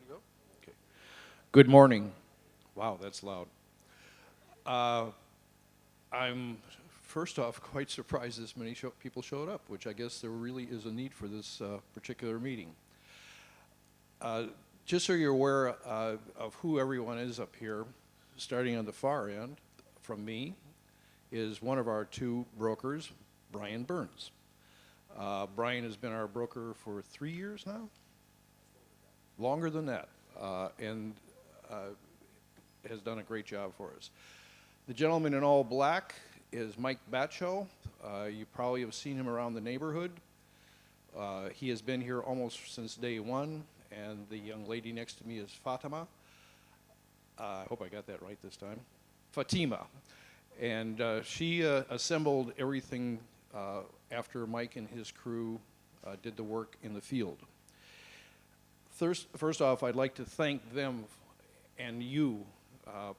you go. Okay. Good morning. Wow, that's loud. Uh, I'm first off quite surprised this many people showed up, which I guess there really is a need for this particular meeting. Uh, just so you're aware of who everyone is up here, starting on the far end from me is one of our two brokers, Brian Burns. Brian has been our broker for 3 years now? Longer than that. And has done a great job for us. The gentleman in all black is Mike Batcho. You probably have seen him around the neighborhood. He has been here almost since day one, and the young lady next to me is Fatima. I hope I got that right this time. Fatima. And she assembled everything after Mike and his crew did the work in the field. First off, I'd like to thank them and you,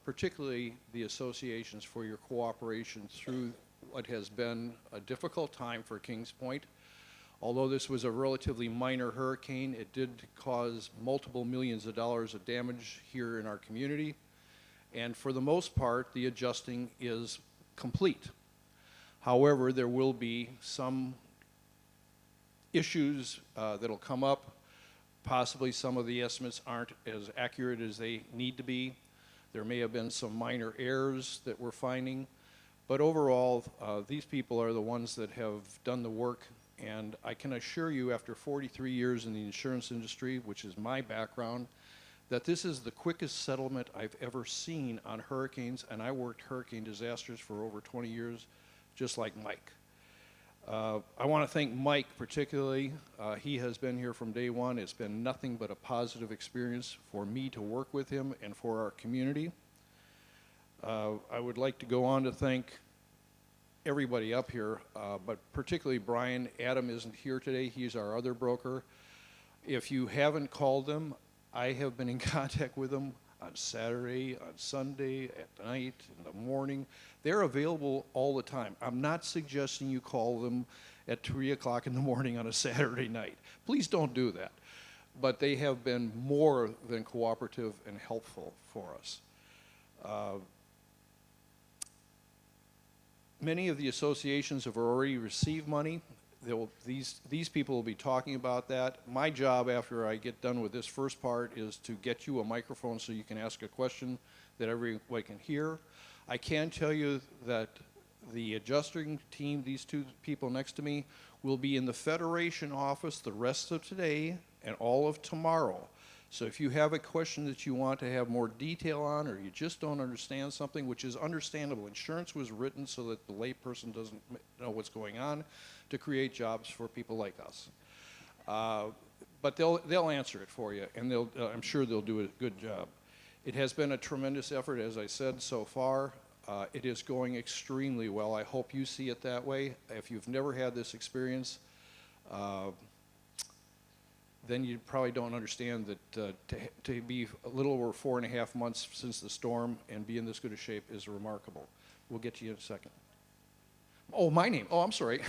particularly the associations, for your cooperation through what has been a difficult time for Kings Point. Although this was a relatively minor hurricane, it did cause multiple millions of dollars of damage here in our community. And for the most part, the adjusting is complete. However, there will be some issues that'll come up. Possibly some of the estimates aren't as accurate as they need to be. There may have been some minor errors that we're finding. But overall, these people are the ones that have done the work. And I can assure you, after 43 years in the insurance industry, which is my background, that this is the quickest settlement I've ever seen on hurricanes. And I worked hurricane disasters for over 20 years, just like Mike. I want to thank Mike particularly. He has been here from day one. It's been nothing but a positive experience for me to work with him and for our community. I would like to go on to thank everybody up here, but particularly Brian. Adam isn't here today. He's our other broker. If you haven't called them, I have been in contact with them on Saturday, on Sunday, at night, in the morning. They're available all the time. I'm not suggesting you call them at 3 o'clock in the morning on a Saturday night. Please don't do that. But they have been more than cooperative and helpful for us. Many of the associations have already received money. These people will be talking about that. My job after I get done with this first part is to get you a microphone so you can ask a question that everybody can hear. I can tell you that the adjusting team, these two people next to me, will be in the Federation office the rest of today and all of tomorrow. So if you have a question that you want to have more detail on, or you just don't understand something, which is understandable. Insurance was written so that the layperson doesn't know what's going on, to create jobs for people like us. But they'll answer it for you, and I'm sure they'll do a good job. It has been a tremendous effort, as I said, so far. It is going extremely well. I hope you see it that way. If you've never had this experience, then you probably don't understand that to be a little over 4.5 months since the storm and be in this good a shape is remarkable. We'll get to you in a second. Oh, my name. Oh, I'm sorry.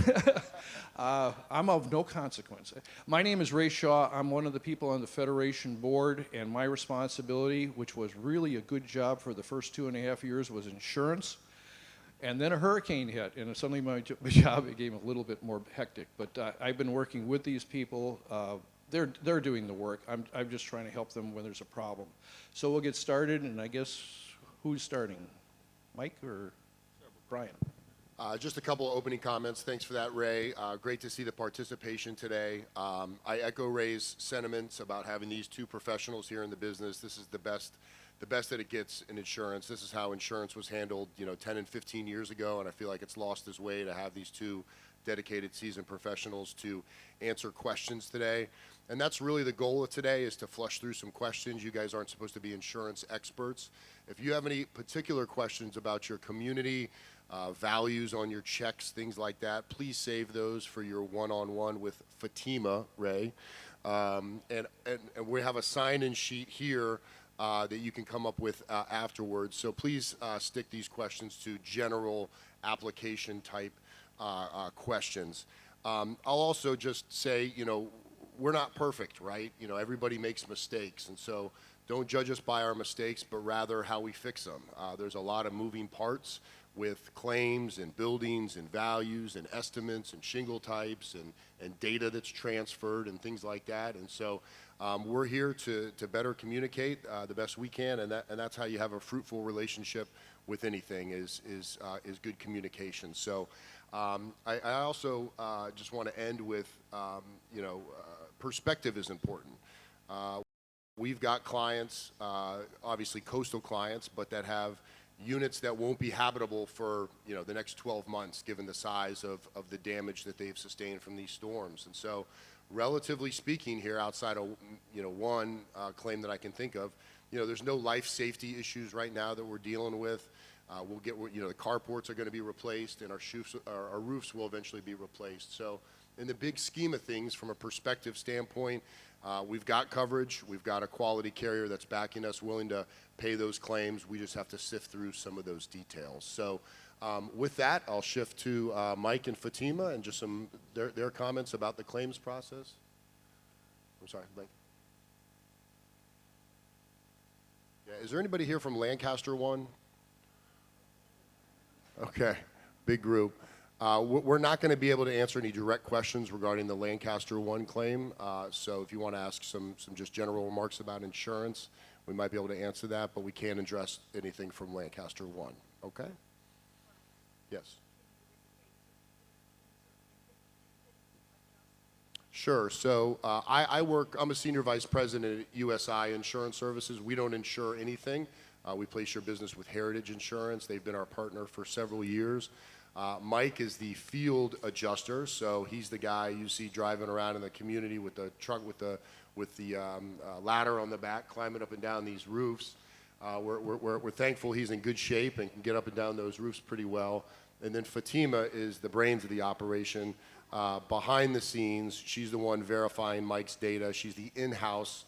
I'm of no consequence. My name is Ray Shaw. I'm one of the people on the Federation board, and my responsibility, which was really a good job for the first 2.5 years, was insurance. And then a hurricane hit, and suddenly my job became a little bit more hectic. But I've been working with these people. They're doing the work. I'm just trying to help them when there's a problem. So we'll get started, and I guess who's starting? Mike or Brian? Just a couple of opening comments. Thanks for that, Ray. Great to see the participation today. I echo Ray's sentiments about having these two professionals here in the business. This is the best that it gets in insurance. This is how insurance was handled, 10 and 15 years ago, and I feel like it's lost its way to have these two dedicated, seasoned professionals to answer questions today. And that's really the goal of today, is to flush through some questions. You guys aren't supposed to be insurance experts. If you have any particular questions about your community, values on your checks, things like that, please save those for your one-on-one with Fatima, Ray. And we have a sign-in sheet here that you can come up with afterwards. So please stick these questions to general application type questions. I'll also just say, we're not perfect, right? You know, everybody makes mistakes, and so don't judge us by our mistakes, but rather how we fix them. There's a lot of moving parts with claims and buildings and values and estimates and shingle types and data that's transferred and things like that. And so we're here to better communicate the best we can, and that's how you have a fruitful relationship with anything is good communication. So I also just want to end with, perspective is important. We've got clients, obviously coastal clients, but that have units that won't be habitable for, the next 12 months, given the size of the damage that they've sustained from these storms. And so, relatively speaking here, outside of, one claim that I can think of, there's no life safety issues right now that we're dealing with. We'll get, the carports are going to be replaced, and our roofs will eventually be replaced. So, in the big scheme of things, from a perspective standpoint, we've got coverage. We've got a quality carrier that's backing us, willing to pay those claims. We just have to sift through some of those details. So, with that, I'll shift to Mike and Fatima and just their comments about the claims process. I'm sorry, Mike. Yeah, is there anybody here from Lancaster One? Okay, big group. We're not going to be able to answer any direct questions regarding the Lancaster One claim. So if you want to ask some just general remarks about insurance, we might be able to answer that, but we can't address anything from Lancaster One. Okay? Yes. Sure. So I'm a senior vice president at USI Insurance Services. We don't insure anything. We place your business with Heritage Insurance. They've been our partner for several years. Mike is the field adjuster, so he's the guy you see driving around in the community with the truck with the ladder on the back, climbing up and down these roofs. We're thankful he's in good shape and can get up and down those roofs pretty well. And then Fatima is the brains of the operation. Behind the scenes, she's the one verifying Mike's data. She's the in-house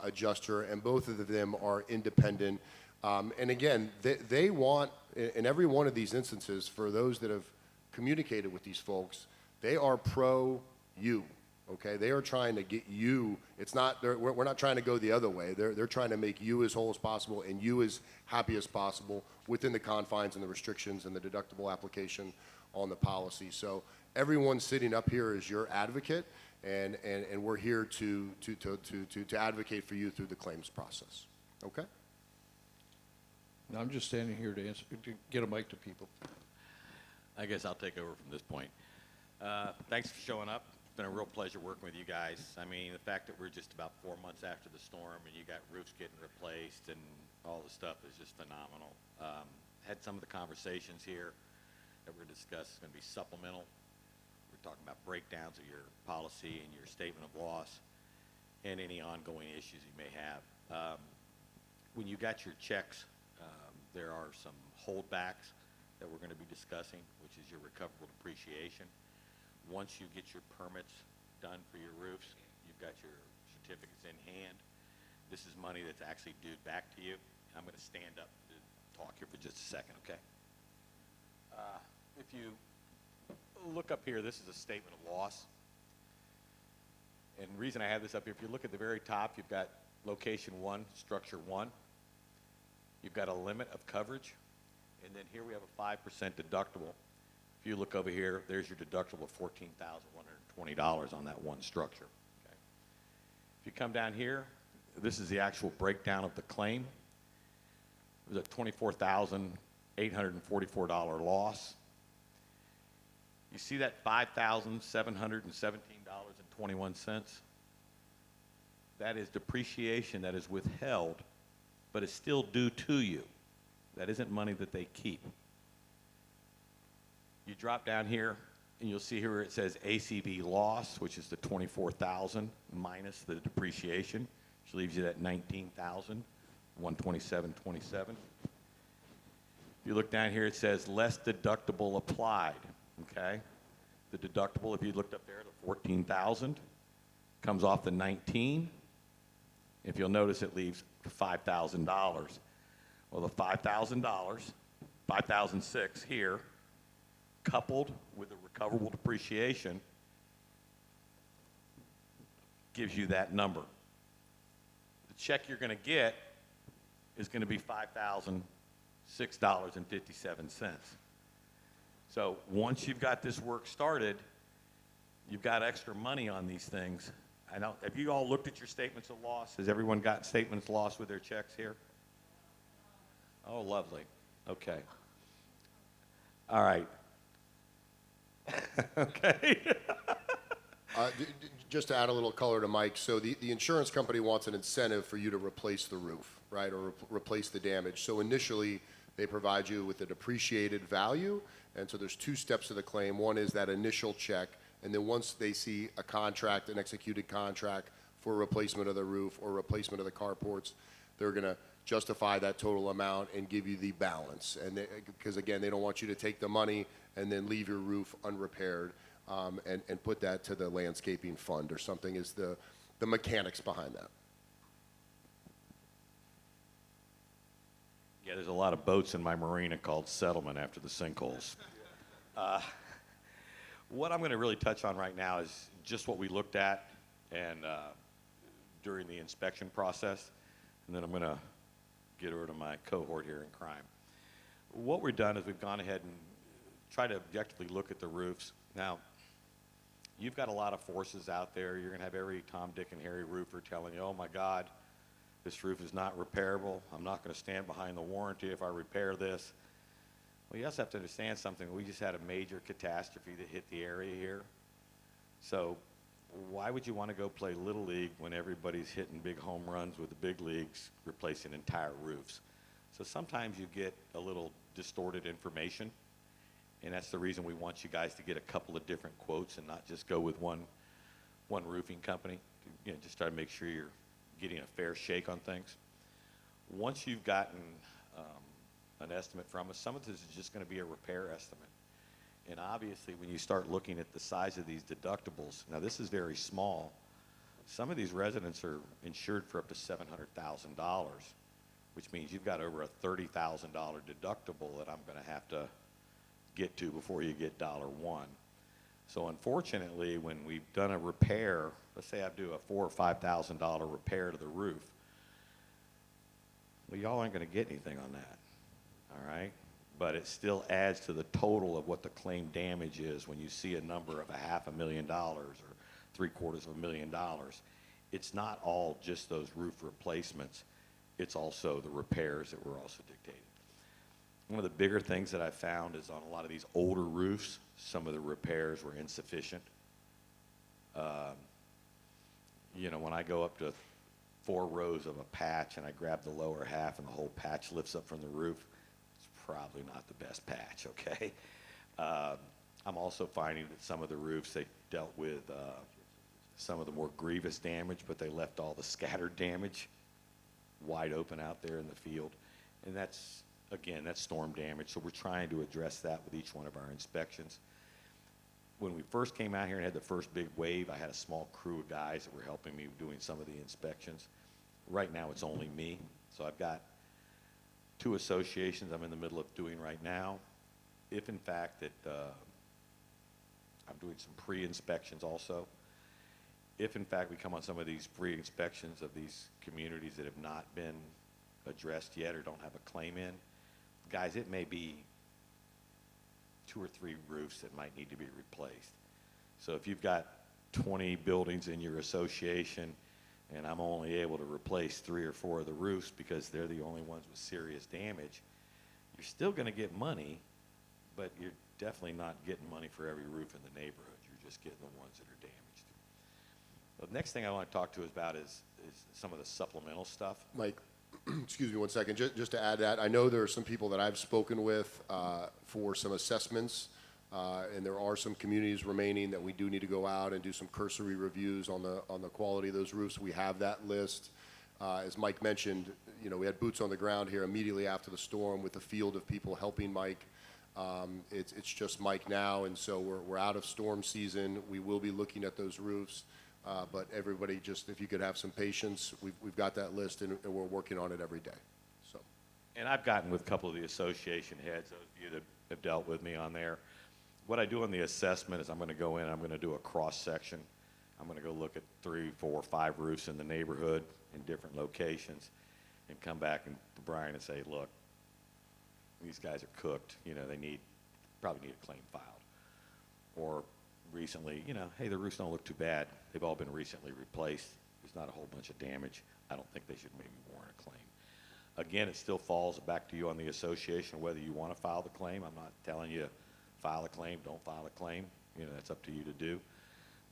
adjuster, and both of them are independent. And again, they want, in every one of these instances, for those that have communicated with these folks, they are pro you, okay? They are trying to get you. It's not, we're not trying to go the other way. They're trying to make you as whole as possible and you as happy as possible within the confines and the restrictions and the deductible application on the policy. So everyone sitting up here is your advocate, and we're here to advocate for you through the claims process, okay? I'm just standing here to get a mic to people. I guess I'll take over from this point. Thanks for showing up. It's been a real pleasure working with you guys. I mean, the fact that we're just about 4 months after the storm and you got roofs getting replaced and all the stuff is just phenomenal. Had some of the conversations here that we're discussing going to be supplemental. We're talking about breakdowns of your policy and your statement of loss and any ongoing issues you may have. When you got your checks, there are some holdbacks that we're going to be discussing, which is your recoverable depreciation. Once you get your permits done for your roofs, you've got your certificates in hand. This is money that's actually due back to you. I'm going to stand up to talk here for just a second, okay? If you look up here, this is a statement of loss. And the reason I have this up here, if you look at the very top, you've got location 1, structure 1. You've got a limit of coverage, and then here we have a 5% deductible. If you look over here, there's your deductible of $14,120 on that one structure. Okay. If you come down here, this is the actual breakdown of the claim. It was a $24,844 loss. You see that $5,717.21? That is depreciation that is withheld, but it's still due to you. That isn't money that they keep. You drop down here, and you'll see here it says ACV loss, which is the $24,000 minus the depreciation, which leaves you at $19,127.27. If you look down here, it says less deductible applied. Okay, the deductible, if you looked up there, the $14,000 comes off the $19,000. If you'll notice, it leaves $5,000. Well, the $5,000, $5,006 here, coupled with the recoverable depreciation, gives you that number. The check you're going to get is going to be $5,006.57. So once you've got this work started, you've got extra money on these things. I know, have you all looked at your statements of loss? Has everyone got statements of loss with their checks here? Oh, lovely. Okay. All right. Okay. Just to add a little color to Mike, so the insurance company wants an incentive for you to replace the roof, right, or replace the damage. So initially, they provide you with a depreciated value, and so there's two steps to the claim. One is that initial check, and then once they see a contract, an executed contract for replacement of the roof or replacement of the carports, they're going to justify that total amount and give you the balance. And because again, they don't want you to take the money and then leave your roof unrepaired. And put that to the landscaping fund or something is the mechanics behind that. Yeah, there's a lot of boats in my marina called Settlement after the sinkholes. What I'm going to really touch on right now is just what we looked at and during the inspection process, and then I'm going to get over to my cohort here in crime. What we've done is we've gone ahead and tried to objectively look at the roofs. Now, you've got a lot of forces out there. You're going to have every Tom, Dick, and Harry roofer telling you, oh my God, this roof is not repairable. I'm not going to stand behind the warranty if I repair this. Well, you also have to understand something. We just had a major catastrophe that hit the area here. So why would you want to go play Little League when everybody's hitting big home runs with the big leagues replacing entire roofs? So sometimes you get a little distorted information. And that's the reason we want you guys to get a couple of different quotes and not just go with one roofing company. You know, just try to make sure you're getting a fair shake on things. Once you've gotten an estimate from us, some of this is just going to be a repair estimate. And obviously, when you start looking at the size of these deductibles, now this is very small. Some of these residents are insured for up to $700,000, which means you've got over a $30,000 deductible that I'm going to have to get to before you get $1. So unfortunately, when we've done a repair, let's say I do a $4,000 or $5,000 repair to the roof, well, y'all aren't going to get anything on that, all right? But it still adds to the total of what the claim damage is when you see a number of $500,000 or $750,000. It's not all just those roof replacements. It's also the repairs that we're also dictating. One of the bigger things that I found is on a lot of these older roofs, some of the repairs were insufficient. You know, when I go up to 4 rows of a patch and I grab the lower half and the whole patch lifts up from the roof, it's probably not the best patch, okay? I'm also finding that some of the roofs, they dealt with some of the more grievous damage, but they left all the scattered damage wide open out there in the field. And that's, again, that's storm damage, so we're trying to address that with each one of our inspections. When we first came out here and had the first big wave, I had a small crew of guys that were helping me doing some of the inspections. Right now, it's only me, so I've got 2 associations I'm in the middle of doing right now. If, in fact, that I'm doing some pre-inspections also. If, in fact, we come on some of these pre-inspections of these communities that have not been addressed yet or don't have a claim in, guys, it may be 2 or 3 roofs that might need to be replaced. So if you've got 20 buildings in your association and I'm only able to replace 3 or 4 of the roofs because they're the only ones with serious damage, you're still going to get money, but you're definitely not getting money for every roof in the neighborhood. You're just getting the ones that are damaged. The next thing I want to talk to us about is some of the supplemental stuff. Mike, excuse me one second, just to add that, I know there are some people that I've spoken with for some assessments, and there are some communities remaining that we do need to go out and do some cursory reviews on the quality of those roofs. We have that list. As Mike mentioned, you know, we had boots on the ground here immediately after the storm with a field of people helping Mike. It's just Mike now, and so we're out of storm season. We will be looking at those roofs. But everybody, just if you could have some patience, we've got that list and we're working on it every day. So, And I've gotten with a couple of the association heads, those of you that have dealt with me on there. What I do on the assessment is I'm going to go in, I'm going to do a cross section. I'm going to go look at 3, 4, 5 roofs in the neighborhood in different locations and come back and to Brian and say, look, these guys are cooked. You know, probably need a claim filed. Or recently, you know, hey, the roofs don't look too bad. They've all been recently replaced. There's not a whole bunch of damage. I don't think they should maybe warrant a claim. Again, it still falls back to you on the association whether you want to file the claim. I'm not telling you file a claim, don't file a claim. You know, that's up to you to do.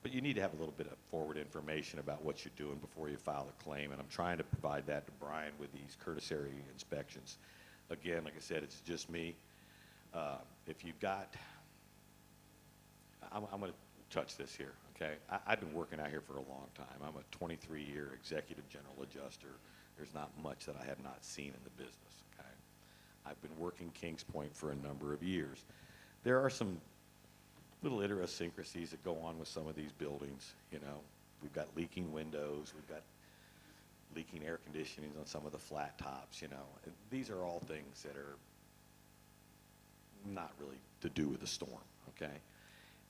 But you need to have a little bit of forward information about what you're doing before you file a claim, and I'm trying to provide that to Brian with these courtesy inspections. Again, like I said, it's just me. If you've got, I'm going to touch this here, okay? I've been working out here for a long time. I'm a 23-year executive general adjuster. There's not much that I have not seen in the business, okay? I've been working Kings Point for a number of years. There are some little idiosyncrasies that go on with some of these buildings, you know. We've got leaking windows, we've got leaking air conditioning on some of the flat tops, you know. And these are all things that are not really to do with the storm, okay?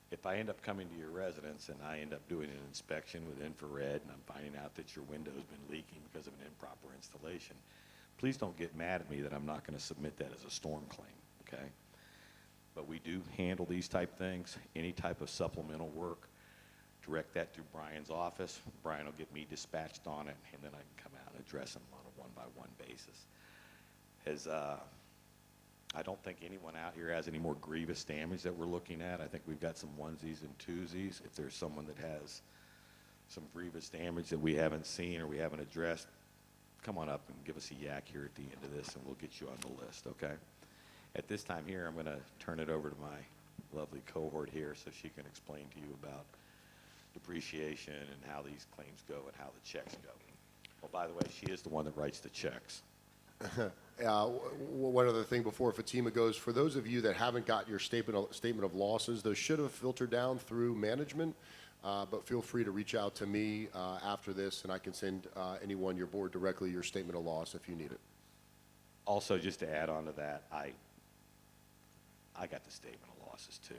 If I end up coming to your residence and I end up doing an inspection with infrared and I'm finding out that your window's been leaking because of an improper installation, please don't get mad at me that I'm not going to submit that as a storm claim, okay? But we do handle these type things. Any type of supplemental work, direct that to Brian's office. Brian will get me dispatched on it, and then I can come out and address them on a one-by-one basis. I don't think anyone out here has any more grievous damage that we're looking at. I think we've got some onesies and twosies. If there's someone that has some grievous damage that we haven't seen or we haven't addressed, come on up and give us a yak here at the end of this, and we'll get you on the list, okay? At this time here, I'm going to turn it over to my lovely cohort here so she can explain to you about depreciation and how these claims go and how the checks go. Well, by the way, she is the one that writes the checks. One other thing before Fatima goes, for those of you that haven't got your statement of losses, those should have filtered down through management, but feel free to reach out to me after this, and I can send anyone your board directly your statement of loss if you need it. Also, just to add on to that, I got the statement of losses too.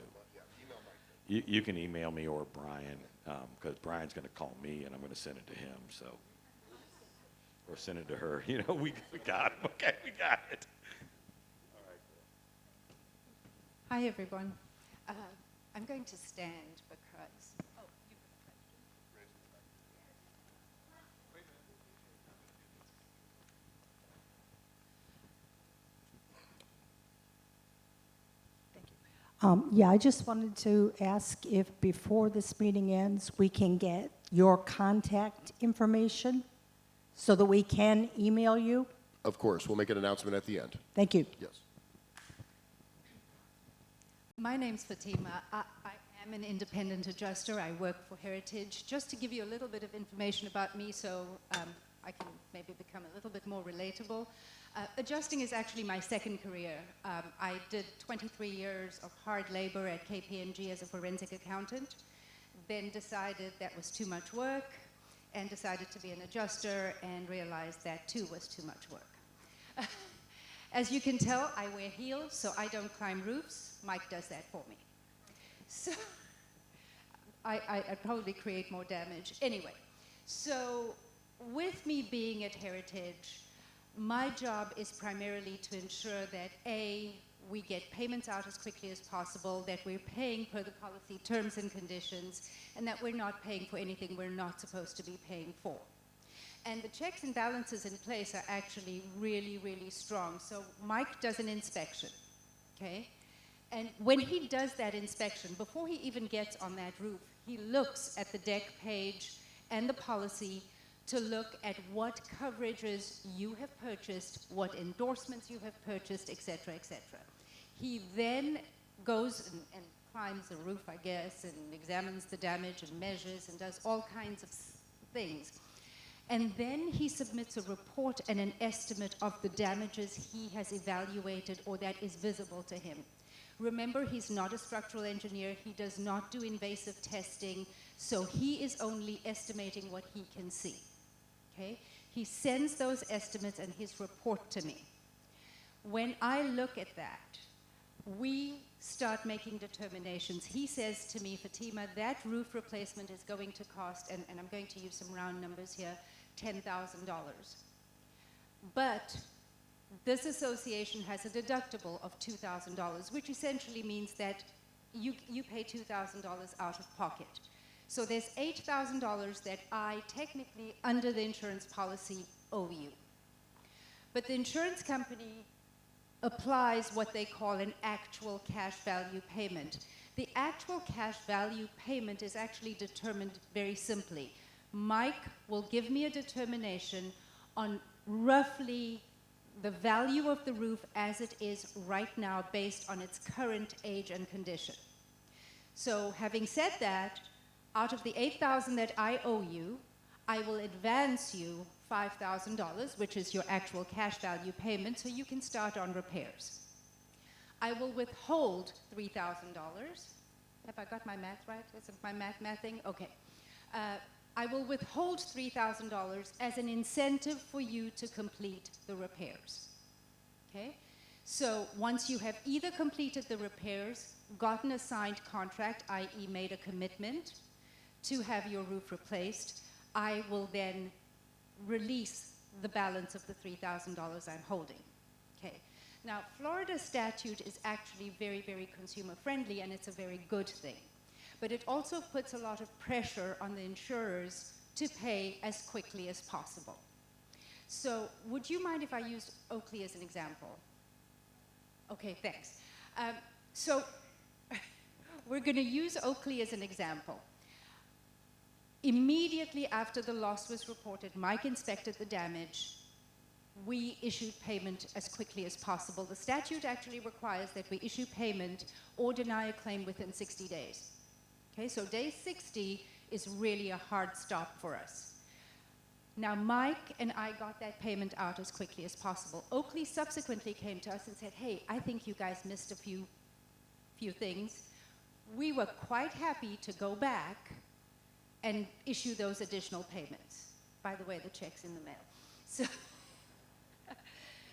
You can email me or Brian, because Brian's going to call me and I'm going to send it to him, so. Or send it to her. You know, we got it. Okay, we got it. Hi, everyone. I'm going to stand because. Oh, you have a question? Thank you. Yeah, I just wanted to ask if before this meeting ends, we can get your contact information so that we can email you. Of course, we'll make an announcement at the end. Thank you. Yes. My name's Fatima. I am an independent adjuster. I work for Heritage. Just to give you a little bit of information about me so I can maybe become a little bit more relatable. Adjusting is actually my second career. I did 23 years of hard labor at KPMG as a forensic accountant, then decided that was too much work, and decided to be an adjuster and realized that too was too much work. As you can tell, I wear heels, so I don't climb roofs. Mike does that for me. So I'd probably create more damage. Anyway, so with me being at Heritage, my job is primarily to ensure that A, we get payments out as quickly as possible, that we're paying per the policy terms and conditions, and that we're not paying for anything we're not supposed to be paying for. And the checks and balances in place are actually really, really strong. So Mike does an inspection, okay? And when he does that inspection, before he even gets on that roof, he looks at the deck page and the policy to look at what coverages you have purchased, what endorsements you have purchased, et cetera, et cetera. He then goes and climbs the roof, I guess, and examines the damage and measures and does all kinds of things. And then he submits a report and an estimate of the damages he has evaluated or that is visible to him. Remember, he's not a structural engineer. He does not do invasive testing, so he is only estimating what he can see. Okay? He sends those estimates and his report to me. When I look at that, we start making determinations. He says to me, Fatima, that roof replacement is going to cost, and I'm going to use some round numbers here, $10,000. But this association has a deductible of $2,000, which essentially means that you pay $2,000 out of pocket. So there's $8,000 that I technically, under the insurance policy, owe you. But the insurance company applies what they call an actual cash value payment. The actual cash value payment is actually determined very simply. Mike will give me a determination on roughly the value of the roof as it is right now based on its current age and condition. So having said that, out of the $8,000 that I owe you, I will advance you $5,000, which is your actual cash value payment, so you can start on repairs. I will withhold $3,000. Have I got my math right? Isn't my mathing? Okay. I will withhold $3,000 as an incentive for you to complete the repairs. Okay? So once you have either completed the repairs, gotten a signed contract, i.e. made a commitment to have your roof replaced, I will then release the balance of the $3,000 I'm holding. Okay. Now, Florida statute is actually very, very consumer friendly, and it's a very good thing. But it also puts a lot of pressure on the insurers to pay as quickly as possible. So would you mind if I used Oakley as an example? Okay, thanks. So we're going to use Oakley as an example. Immediately after the loss was reported, Mike inspected the damage. We issued payment as quickly as possible. The statute actually requires that we issue payment or deny a claim within 60 days. Okay, so day 60 is really a hard stop for us. Now, Mike and I got that payment out as quickly as possible. Oakley subsequently came to us and said, hey, I think you guys missed a few things. We were quite happy to go back and issue those additional payments. By the way, the check's in the mail.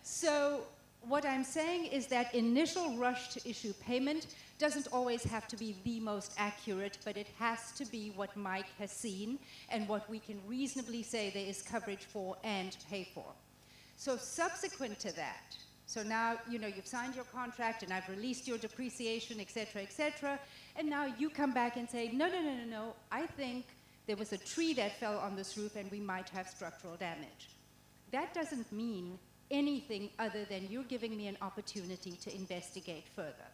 So what I'm saying is that initial rush to issue payment doesn't always have to be the most accurate, but it has to be what Mike has seen and what we can reasonably say there is coverage for and pay for. So subsequent to that, so now, you've signed your contract and I've released your depreciation, et cetera, and now you come back and say, no, I think there was a tree that fell on this roof and we might have structural damage. That doesn't mean anything other than you're giving me an opportunity to investigate further.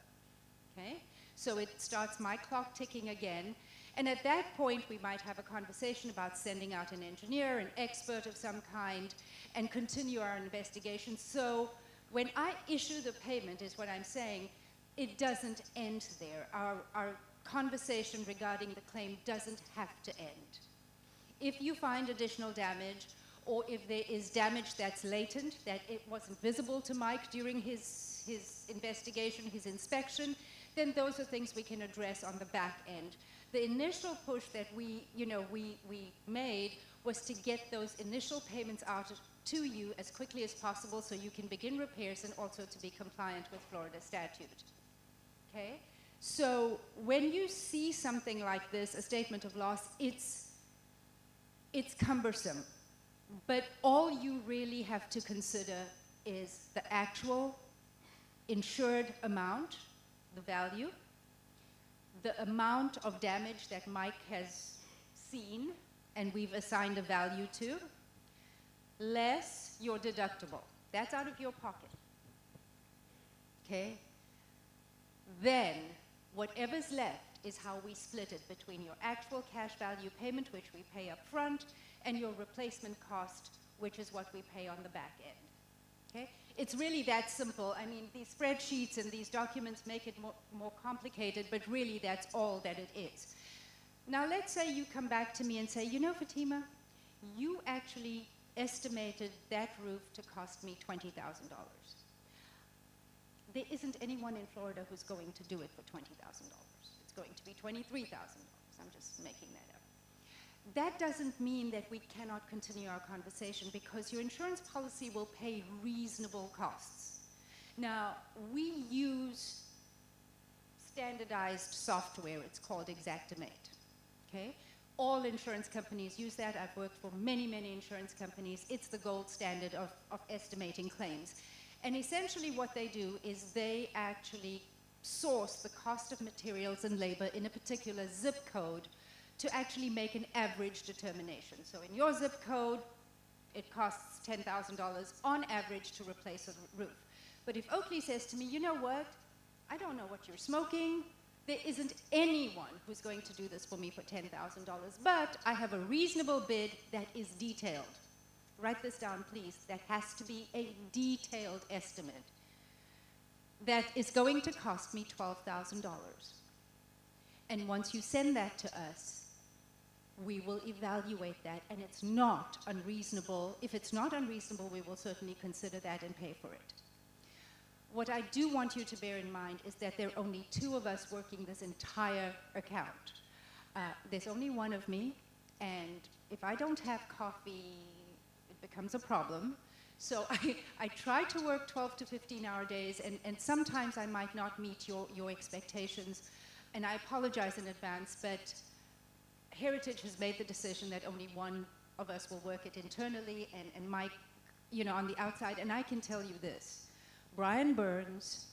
Okay? So it starts my clock ticking again, and at that point we might have a conversation about sending out an engineer, an expert of some kind, and continue our investigation. So when I issue the payment, is what I'm saying, it doesn't end there. Our conversation regarding the claim doesn't have to end. If you find additional damage, or if there is damage that's latent, that it wasn't visible to Mike during his investigation, his inspection, then those are things we can address on the back end. The initial push that we made was to get those initial payments out to you as quickly as possible so you can begin repairs and also to be compliant with Florida statute. Okay? So when you see something like this, a statement of loss, it's cumbersome. But all you really have to consider is the actual insured amount, the value, the amount of damage that Mike has seen and we've assigned a value to, less your deductible. That's out of your pocket. Okay? Then, whatever's left is how we split it between your actual cash value payment, which we pay up front, and your replacement cost, which is what we pay on the back end. Okay? It's really that simple. I mean, these spreadsheets and these documents make it more complicated, but really that's all that it is. Now, let's say you come back to me and say, Fatima, you actually estimated that roof to cost me $20,000. There isn't anyone in Florida who's going to do it for $20,000. It's going to be $23,000. I'm just making that up. That doesn't mean that we cannot continue our conversation because your insurance policy will pay reasonable costs. Now, we use standardized software. It's called Xactimate. Okay? All insurance companies use that. I've worked for many, many insurance companies. It's the gold standard of estimating claims. And essentially what they do is they actually source the cost of materials and labor in a particular zip code to actually make an average determination. So in your zip code, it costs $10,000 on average to replace a roof. But if Oakley says to me, you know what, I don't know what you're smoking, there isn't anyone who's going to do this for me for $10,000, but I have a reasonable bid that is detailed. Write this down, please. That has to be a detailed estimate. That is going to cost me $12,000. And once you send that to us, we will evaluate that, and it's not unreasonable. If it's not unreasonable, we will certainly consider that and pay for it. What I do want you to bear in mind is that there are only 2 of us working this entire account. There's only 1 of me, and if I don't have coffee, it becomes a problem. So I try to work 12 to 15-hour days, and sometimes I might not meet your expectations, and I apologize in advance, but Heritage has made the decision that only 1 of us will work it internally, and Mike, on the outside, and I can tell you this. Brian Burns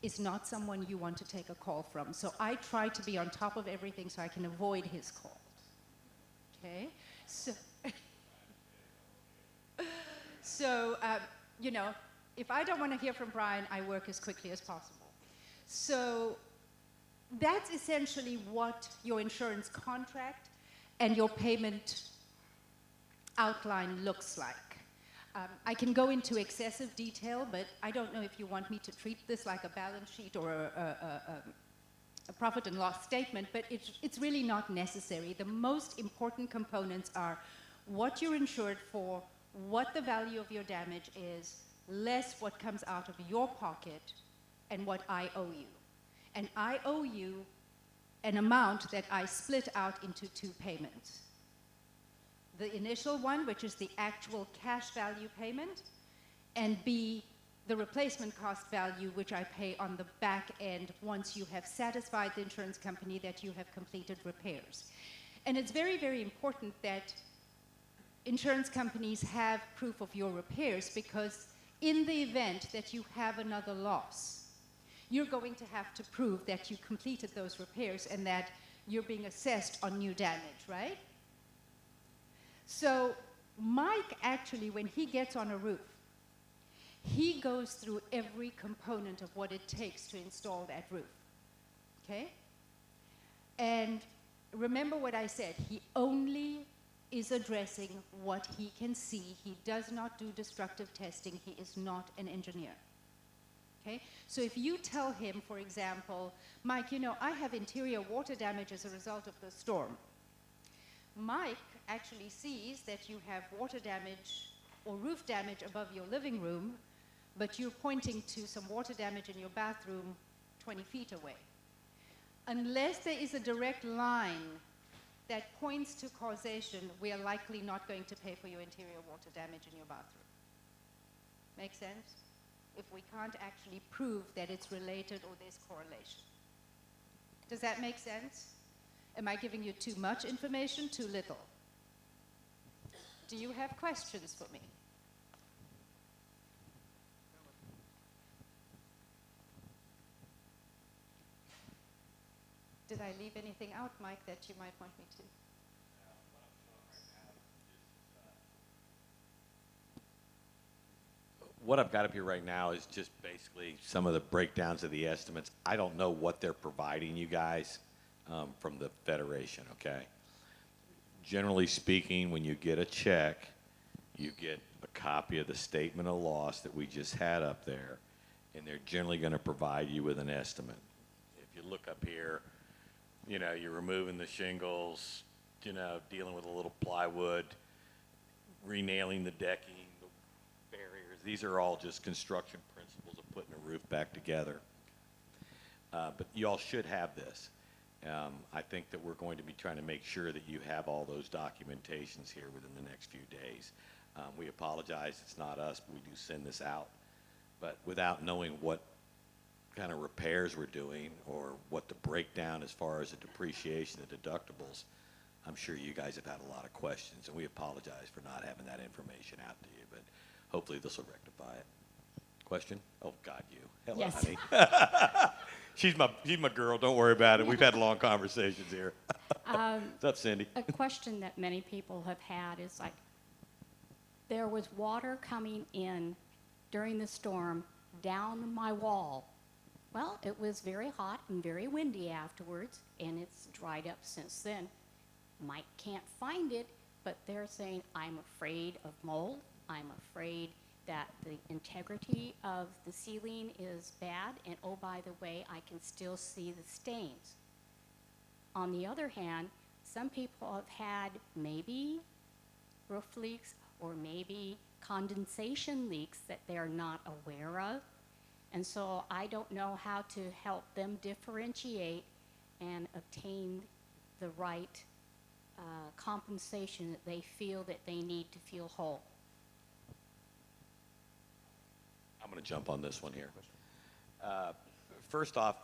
is not someone you want to take a call from. So I try to be on top of everything so I can avoid his calls. Okay? So, if I don't want to hear from Brian, I work as quickly as possible. So that's essentially what your insurance contract and your payment outline looks like. I can go into excessive detail, but I don't know if you want me to treat this like a balance sheet or a profit and loss statement, but it's really not necessary. The most important components are what you're insured for, what the value of your damage is, less what comes out of your pocket, and what I owe you. And I owe you an amount that I split out into 2 payments. The initial one, which is the actual cash value payment, and B, the replacement cost value, which I pay on the back end once you have satisfied the insurance company that you have completed repairs. And it's very, very important that insurance companies have proof of your repairs, because in the event that you have another loss, you're going to have to prove that you completed those repairs and that you're being assessed on new damage, right? So Mike actually, when he gets on a roof, he goes through every component of what it takes to install that roof, okay? And remember what I said, he only is addressing what he can see. He does not do destructive testing. He is not an engineer, okay? So if you tell him, for example, Mike, I have interior water damage as a result of the storm. Mike actually sees that you have water damage or roof damage above your living room, but you're pointing to some water damage in your bathroom 20 feet away. Unless there is a direct line that points to causation, we are likely not going to pay for your interior water damage in your bathroom. Make sense? If we can't actually prove that it's related or there's correlation. Does that make sense? Am I giving you too much information, too little? Do you have questions for me? Did I leave anything out, Mike, that you might want me to? What I've got up here right now is just basically some of the breakdowns of the estimates. I don't know what they're providing you guys from the Federation, okay? Generally speaking, when you get a check, you get a copy of the statement of loss that we just had up there, and they're generally going to provide you with an estimate. If you look up here, you're removing the shingles, dealing with a little plywood, renailing the decking, the barriers. These are all just construction principles of putting a roof back together. But you all should have this. I think that we're going to be trying to make sure that you have all those documentations here within the next few days. We apologize, it's not us, but we do send this out. But without knowing what kind of repairs we're doing or what the breakdown as far as the depreciation and deductibles, I'm sure you guys have had a lot of questions, and we apologize for not having that information out to you, but hopefully this will rectify it. Question? Oh, God, you. Hello, Yes. honey. She's my girl. Don't worry about it. We've had long conversations here. What's up, Cindy? A question that many people have had is like, there was water coming in during the storm down my wall. Well, it was very hot and very windy afterwards, and it's dried up since then. Mike can't find it, but they're saying, I'm afraid of mold. I'm afraid that the integrity of the ceiling is bad, and oh, by the way, I can still see the stains. On the other hand, some people have had maybe roof leaks or maybe condensation leaks that they're not aware of. And so I don't know how to help them differentiate and obtain the right compensation that they feel that they need to feel whole. I'm going to jump on this one here. First off,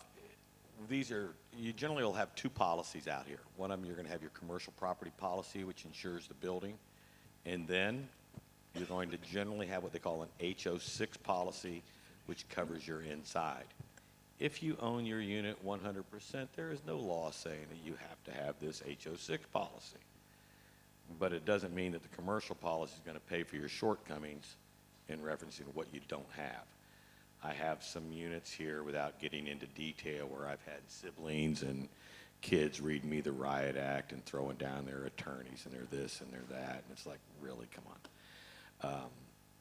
you generally will have two policies out here. One of them, you're going to have your commercial property policy, which insures the building. And then you're going to generally have what they call an HO6 policy, which covers your inside. If you own your unit 100%, there is no law saying that you have to have this HO6 policy. But it doesn't mean that the commercial policy is going to pay for your shortcomings in referencing what you don't have. I have some units here, without getting into detail, where I've had siblings and kids reading me the riot act and throwing down their attorneys and they're this and they're that, and it's like, really, come on.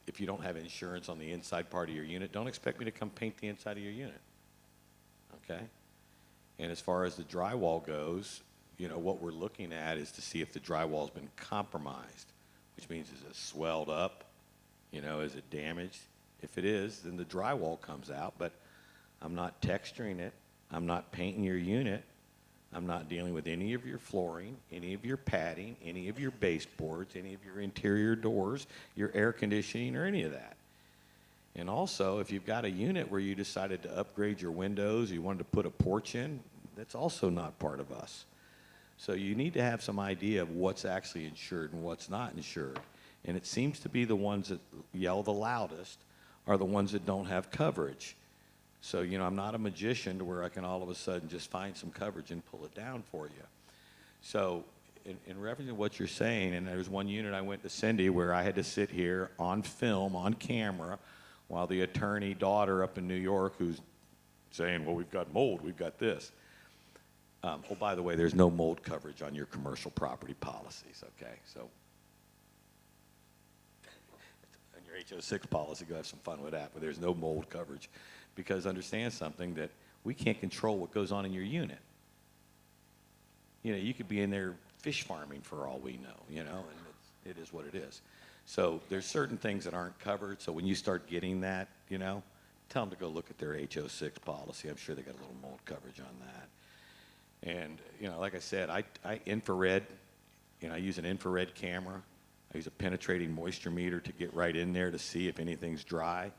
If you don't have insurance on the inside part of your unit, don't expect me to come paint the inside of your unit, okay? And as far as the drywall goes, you know, what we're looking at is to see if the drywall's been compromised, which means is it swelled up, you know, is it damaged? If it is, then the drywall comes out, but I'm not texturing it, I'm not painting your unit, I'm not dealing with any of your flooring, any of your padding, any of your baseboards, any of your interior doors, your air conditioning, or any of that. And also, if you've got a unit where you decided to upgrade your windows, you wanted to put a porch in, that's also not part of us. So you need to have some idea of what's actually insured and what's not insured. And it seems to be the ones that yell the loudest are the ones that don't have coverage. So, you know, I'm not a magician to where I can all of a sudden just find some coverage and pull it down for you. So in reference to what you're saying, and there's one unit I went to Cindy where I had to sit here on film, on camera, while the attorney daughter up in New York who's saying, well, we've got mold, we've got this. Oh, by the way, there's no mold coverage on your commercial property policies, okay? So on your HO6 policy, go have some fun with that, but there's no mold coverage. Because understand something, that we can't control what goes on in your unit. You know, you could be in there fish farming for all we know, you know, and it is what it is. So there's certain things that aren't covered, so when you start getting that, you know, tell them to go look at their HO6 policy. I'm sure they got a little mold coverage on that. And, you know, like I said, I infrared, you know, I use an infrared camera. I use a penetrating moisture meter to get right in there to see if anything's dry.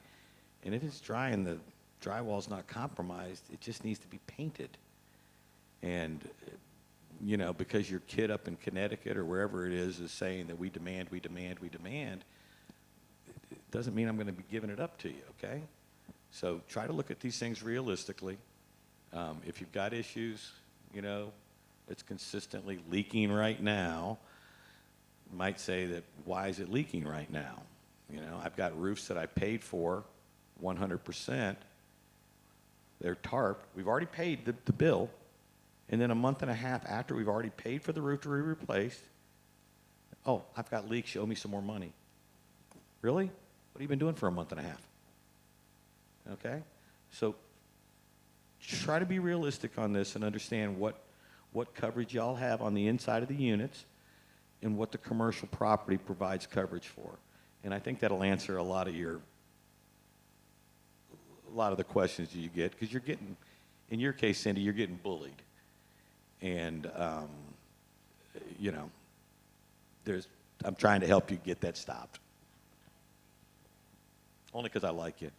And if it's dry and the drywall's not compromised, it just needs to be painted. And, you know, because your kid up in Connecticut or wherever it is saying that we demand, it doesn't mean I'm going to be giving it up to you, okay? So try to look at these things realistically. If you've got issues, you know, it's consistently leaking right now, you might say that, why is it leaking right now? You know, I've got roofs that I paid for 100%. They're tarped. We've already paid the bill. And then a month and a half after we've already paid for the roof to be replaced, oh, I've got leaks, show me some more money. Really? What have you been doing for a month and a half? Okay? So try to be realistic on this and understand what coverage y'all have on the inside of the units and what the commercial property provides coverage for. And I think that'll answer a lot of the questions you get, because you're getting, in your case, Cindy, you're getting bullied. And, you know, I'm trying to help you get that stopped. Only because I like you.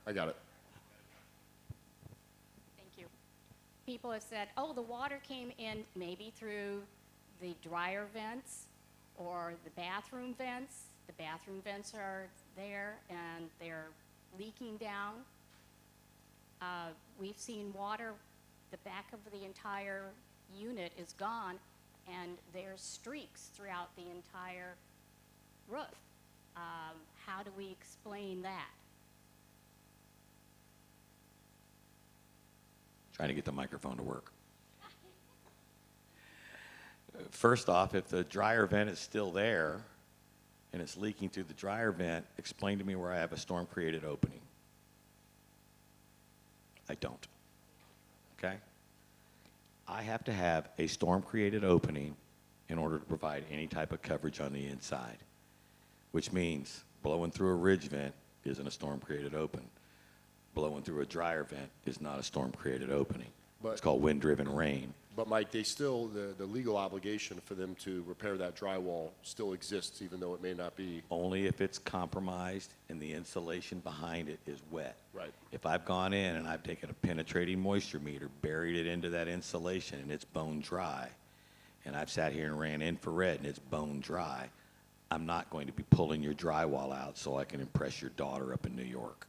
I got it. Thank you. People have said, oh, the water came in maybe through the dryer vents or the bathroom vents. The bathroom vents are there and they're leaking down. We've seen water, the back of the entire unit is gone, and there's streaks throughout the entire roof. How do we explain that? Trying to get the microphone to work. First off, if the dryer vent is still there and it's leaking through the dryer vent, explain to me where I have a storm-created opening. I don't. Okay? I have to have a storm-created opening in order to provide any type of coverage on the inside, which means blowing through a ridge vent isn't a storm-created open. Blowing through a dryer vent is not a storm-created opening. But- It's called wind-driven rain. But Mike, they still, the legal obligation for them to repair that drywall still exists, even though it may not be. Only if it's compromised and the insulation behind it is wet. Right. If I've gone in and I've taken a penetrating moisture meter, buried it into that insulation and it's bone dry, and I've sat here and ran infrared and it's bone dry, I'm not going to be pulling your drywall out so I can impress your daughter up in New York.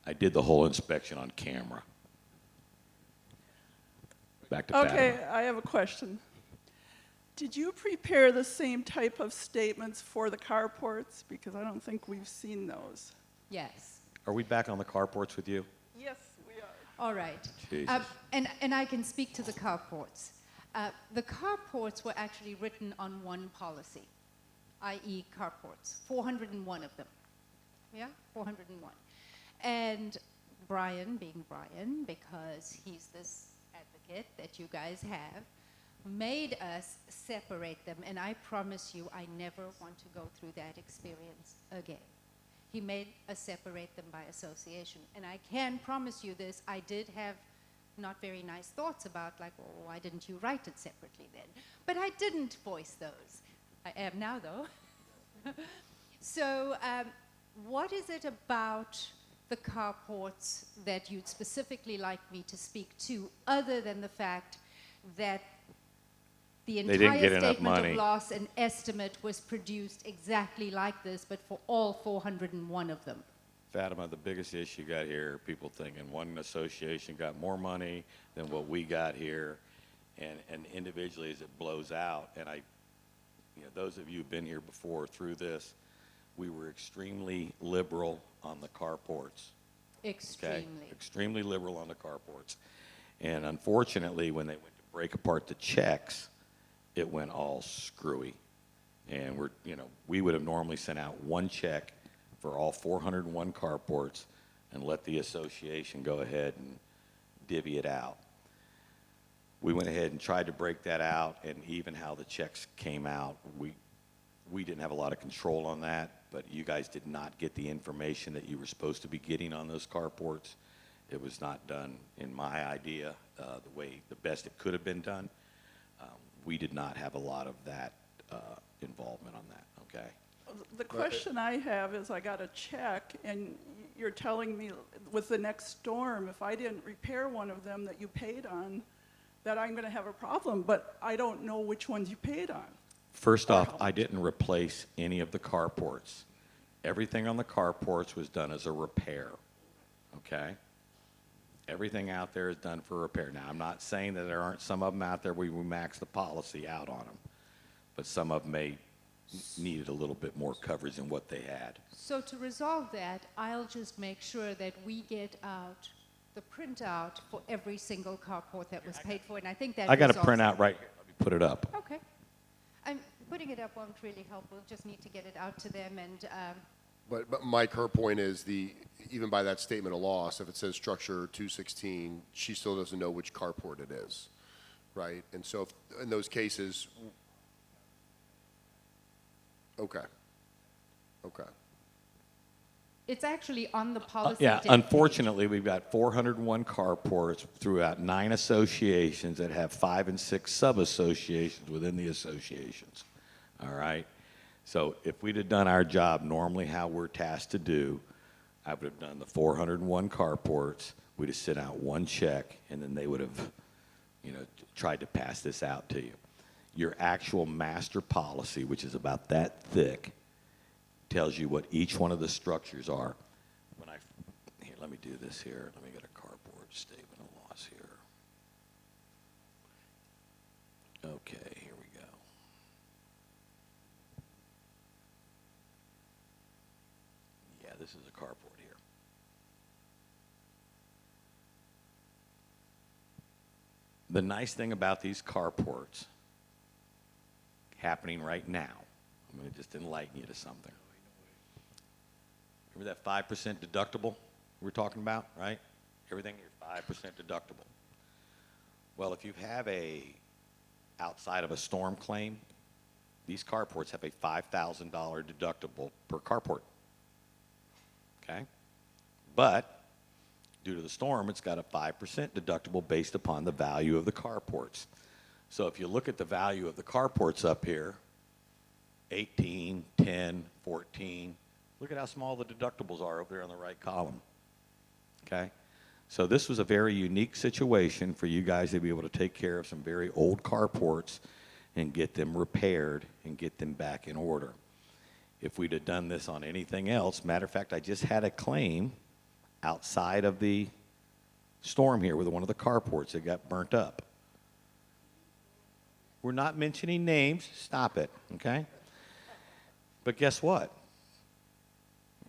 I did the whole inspection on camera. Back to Okay, Fatima. I have a question. Did you prepare the same type of statements for the carports? Because I don't think we've seen those. Yes. Are we back on the carports with you? Yes, we are. All right. Jesus. And I can speak to the carports. The carports were actually written on one policy, i.e. carports, 401 of them. Yeah, 401. And Brian, being Brian, because he's this advocate that you guys have, made us separate them. And I promise you, I never want to go through that experience again. He made us separate them by association. And I can promise you this, I did have not very nice thoughts about, like, well, why didn't you write it separately then? But I didn't voice those. I am now, though. So what is it about the carports that you'd specifically like me to speak to, other than the fact that the They didn't get entire enough statement money. of loss and estimate was produced exactly like this, but for all 401 of them? Fatima, the biggest issue you got here, people thinking one association got more money than what we got here, and individually as it blows out, and those of you who've been here before through this, we were extremely liberal on the carports. Okay? Extremely. Extremely liberal on the carports. And unfortunately, when they went to break apart the checks, it went all screwy. And we would have normally sent out one check for all 401 carports and let the association go ahead and divvy it out. We went ahead and tried to break that out, and even how the checks came out, we didn't have a lot of control on that, but you guys did not get the information that you were supposed to be getting on those carports. It was not done in my idea the best it could have been done. We did not have a lot of that involvement on that, okay? The question I have is, I got a check, and you're telling me with the next storm, if I didn't repair one of them that you paid on, that I'm going to have a problem, but I don't know which ones you paid on. First off, I didn't replace any of the carports. Everything on the carports was done as a repair, okay? Everything out there is done for repair. Now, I'm not saying that there aren't some of them out there where we max the policy out on them, but some of them needed a little bit more coverage than what they had. So to resolve that, I'll just make sure that we get out the printout for every single carport that was paid for, and I think that I got a resolves printout it. right here. Let me put it up. Okay. Putting it up won't really help. We'll just need to get it out to them, and But Mike, her point is even by that statement of loss, if it says structure 216, she still doesn't know which carport it is, right? And so in those cases, okay. it's actually on the policy. Yeah, deck. unfortunately, we've got 401 carports throughout 9 associations that have 5 and 6 sub-associations within the associations, all right? So if we'd have done our job normally how we're tasked to do, I would have done the 401 carports. We'd have sent out one check, and then they would have, tried to pass this out to you. Your actual master policy, which is about that thick, tells you what each one of the structures are. Here, let me do this here. Let me get a carport statement of loss here. Okay, here we go. Yeah, this is a carport here. The nice thing about these carports happening right now, I'm going to just enlighten you to something. Remember that 5% deductible we're talking about, right? Everything, you're 5% deductible. Well, if you have outside of a storm claim, these carports have a $5,000 deductible per carport. Okay? But due to the storm, it's got a 5% deductible based upon the value of the carports. So if you look at the value of the carports up here, 18, 10, 14, look at how small the deductibles are over there on the right column. Okay? So this was a very unique situation for you guys to be able to take care of some very old carports and get them repaired and get them back in order. If we'd have done this on anything else, matter of fact, I just had a claim outside of the storm here with one of the carports that got burnt up. We're not mentioning names. Stop it, okay? But guess what?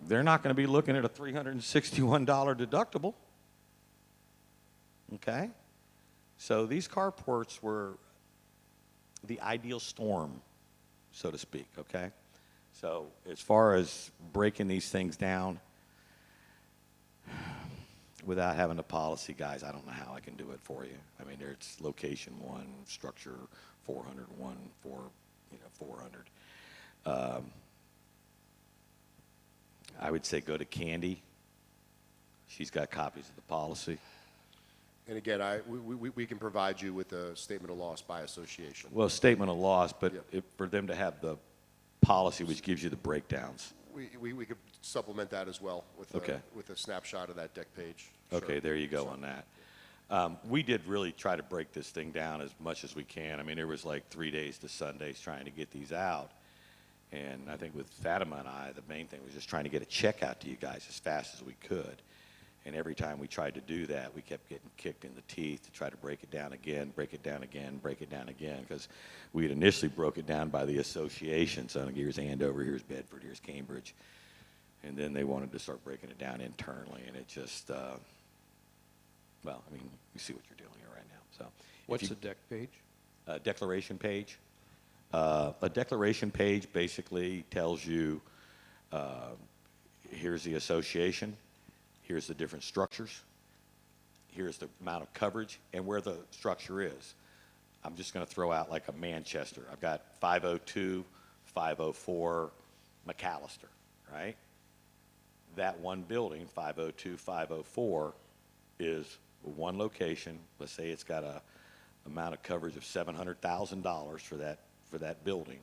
They're not going to be looking at a $361 deductible. Okay? So these carports were the ideal storm, so to speak, okay? So as far as breaking these things down, without having a policy, guys, I don't know how I can do it for you. I mean, it's location 1, structure 401, 400. I would say go to Candy. She's got copies of the policy. And again, we can provide you with a statement of loss by association. Well, statement of loss, but Yeah. for them to have the policy which gives you the breakdowns. We could supplement that as well with Okay. with a snapshot of that deck page. Sure. Okay, there you go on that. We did really try to break this thing down as much as we can. I mean, there was like 3 days to Sundays trying to get these out. And I think with Fatima and I, the main thing was just trying to get a check out to you guys as fast as we could. And every time we tried to do that, we kept getting kicked in the teeth to try to break it down again, break it down again, break it down again, because we had initially broke it down by the association. So here's Andover, here's Bedford, here's Cambridge. And then they wanted to start breaking it down internally, and it just, well, I mean, you see what you're doing here right now. So, What's the deck page? declaration page? A declaration page basically tells you, here's the association, here's the different structures, here's the amount of coverage, and where the structure is. I'm just going to throw out like a Manchester. I've got 502, 504, McAllister, right? That one building, 502, 504, is one location. Let's say it's got a amount of coverage of $700,000 for that building,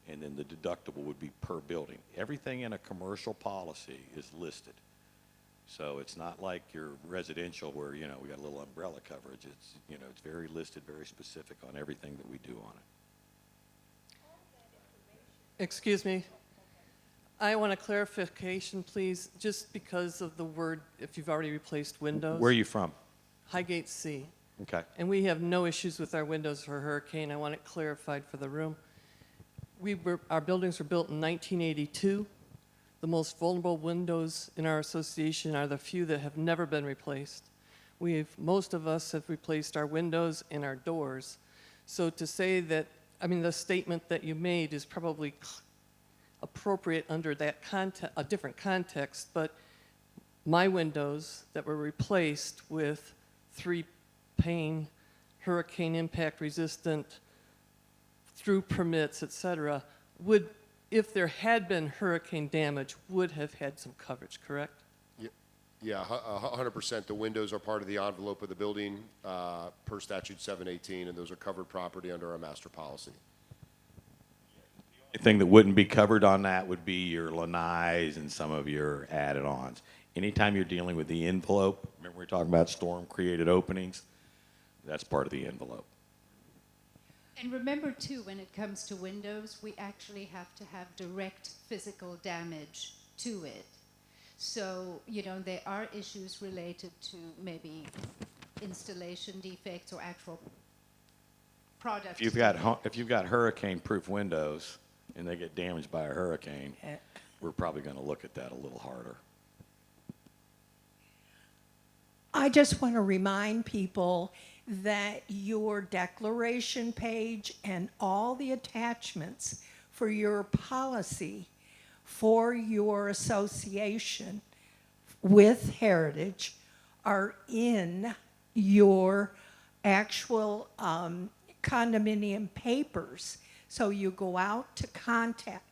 and then the deductible would be per building. Everything in a commercial policy is listed. So it's not like your residential where, we got a little umbrella coverage. It's, it's very listed, very specific on everything that we do on it. Excuse me. I want a clarification, please, just because of the word, if you've already replaced windows. Where are you from? Highgate C. Okay. And we have no issues with our windows for hurricane. I want it clarified for the room. Our buildings were built in 1982. The most vulnerable windows in our association are the few that have never been replaced. Most of us have replaced our windows and our doors. So to say that, the statement that you made is probably appropriate under that a different context, but my windows that were replaced with 3-pane, hurricane impact resistant, through permits, et cetera, would, if there had been hurricane damage, would have had some coverage, correct? Yeah, 100%. The windows are part of the envelope of the building per statute 718, and those are covered property under our master policy. The thing that wouldn't be covered on that would be your lanais and some of your added-ons. Anytime you're dealing with the envelope, remember we were talking about storm-created openings? That's part of the envelope. And remember too, when it comes to windows, we actually have to have direct physical damage to it. So, you know, there are issues related to maybe installation defects or actual product. If you've got hurricane-proof windows and they get damaged by a hurricane, we're probably going to look at that a little harder. I just want to remind people that your declaration page and all the attachments for your policy for your association with Heritage are in your actual condominium papers. So you go out to connect.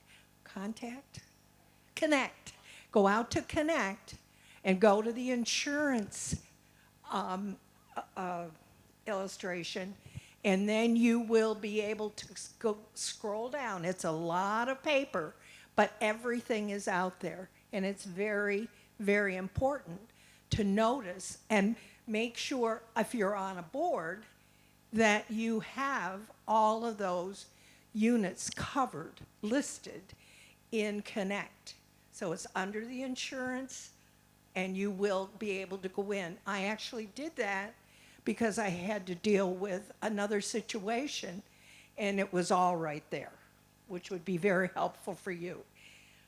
Go out to connect and go to the insurance illustration, and then you will be able to go scroll down. It's a lot of paper, but everything is out there, and it's very, very important to notice and make sure if you're on a board that you have all of those units covered, listed in Connect. So it's under the insurance, and you will be able to go in. I actually did that because I had to deal with another situation, and it was all right there, which would be very helpful for you.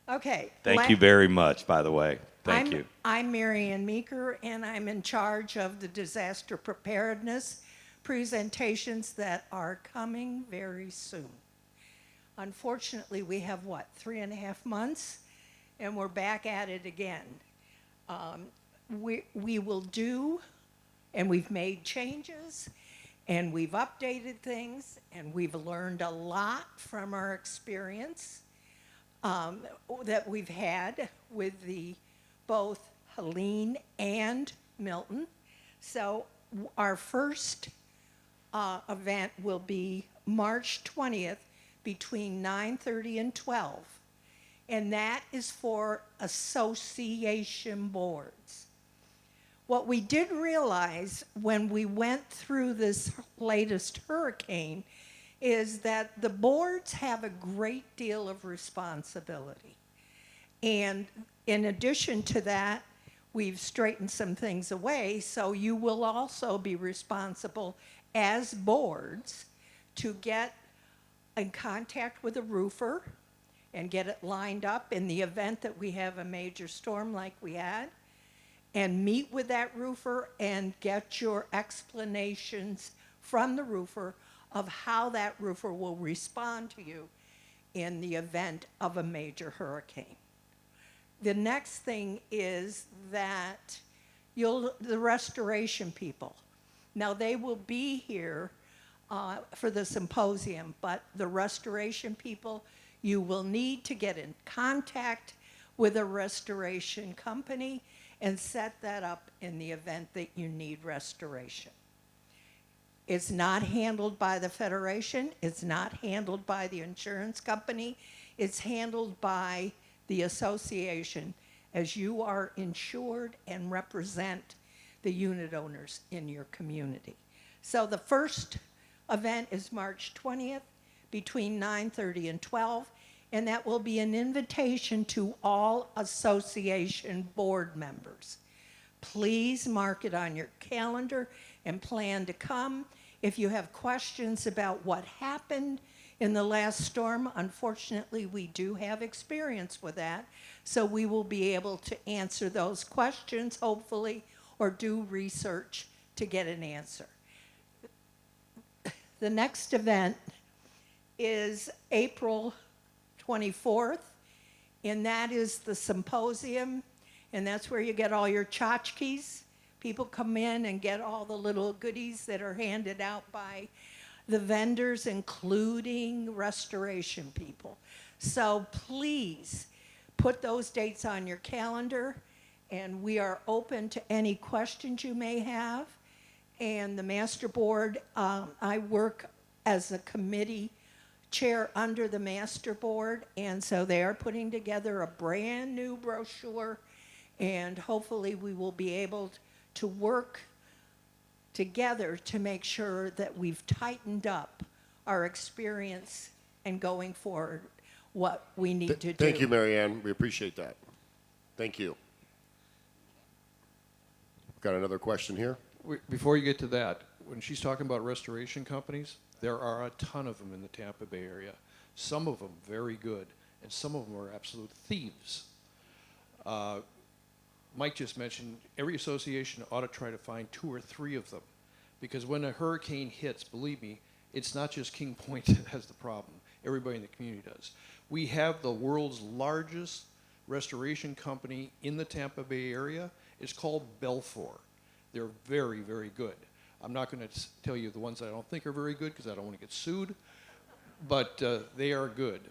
Okay. Thank you very much, by the way. Thank you. I'm Mary Ann Meeker, and I'm in charge of the disaster preparedness presentations that are coming very soon. Unfortunately, we have, 3.5 months, and we're back at it again. We will do, and we've made changes, and we've updated things, and we've learned a lot from our experience that we've had with both Helene and Milton. So our first event will be March 20th between 9:30 and 12. And that is for association boards. What we did realize when we went through this latest hurricane is that the boards have a great deal of responsibility. And in addition to that, we've straightened some things away, so you will also be responsible as boards to get in contact with a roofer and get it lined up in the event that we have a major storm like we had, and meet with that roofer and get your explanations from the roofer of how that roofer will respond to you in the event of a major hurricane. The next thing is that the restoration people. Now, they will be here for the symposium, but the restoration people, you will need to get in contact with a restoration company and set that up in the event that you need restoration. It's not handled by the Federation. It's not handled by the insurance company. It's handled by the association, as you are insured and represent the unit owners in your community. So the first event is March 20th between 9:30 and 12, and that will be an invitation to all association board members. Please mark it on your calendar and plan to come. If you have questions about what happened in the last storm, unfortunately, we do have experience with that, so we will be able to answer those questions, hopefully, or do research to get an answer. The next event is April 24th, and that is the symposium, and that's where you get all your tchotchkes. People come in and get all the little goodies that are handed out by the vendors, including restoration people. So please put those dates on your calendar, and we are open to any questions you may have. And the master board, I work as a committee chair under the master board, and so they are putting together a brand new brochure, and hopefully we will be able to work together to make sure that we've tightened up our experience and going forward what we need to do. Thank you, Mary Ann. We appreciate that. Thank you. Got another question here? Before you get to that, when she's talking about restoration companies, there are a ton of them in the Tampa Bay area. Some of them very good, and some of them are absolute thieves. Mike just mentioned every association ought to try to find 2 or 3 of them, because when a hurricane hits, believe me, it's not just King Point that has the problem. Everybody in the community does. We have the world's largest restoration company in the Tampa Bay area. It's called Belfor. They're very, very good. I'm not going to tell you the ones that I don't think are very good because I don't want to get sued, but they are good.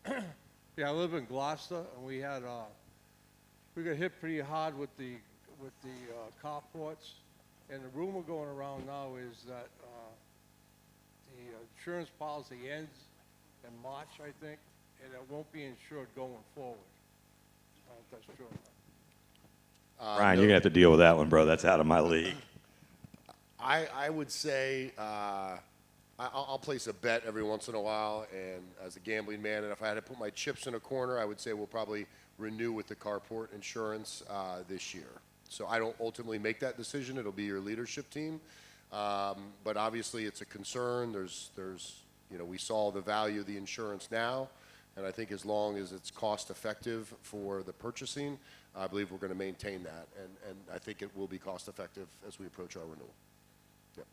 Yeah, I live in Gloucester, and we got hit pretty hard with the carports, and the rumor going around now is that the insurance policy ends in March, I think, and it won't be insured going forward. I don't know if that's true or not. Brian, you're gonna have to deal with that one, bro. That's out of my league. I would say I'll place a bet every once in a while, and as a gambling man, and if I had to put my chips in a corner, I would say we'll probably renew with the carport insurance this year. So I don't ultimately make that decision. It'll be your leadership team. But obviously it's a concern. We saw the value of the insurance now, and I think as long as it's cost effective for the purchasing, I believe we're going to maintain that, and I think it will be cost effective as we approach our renewal. Yep.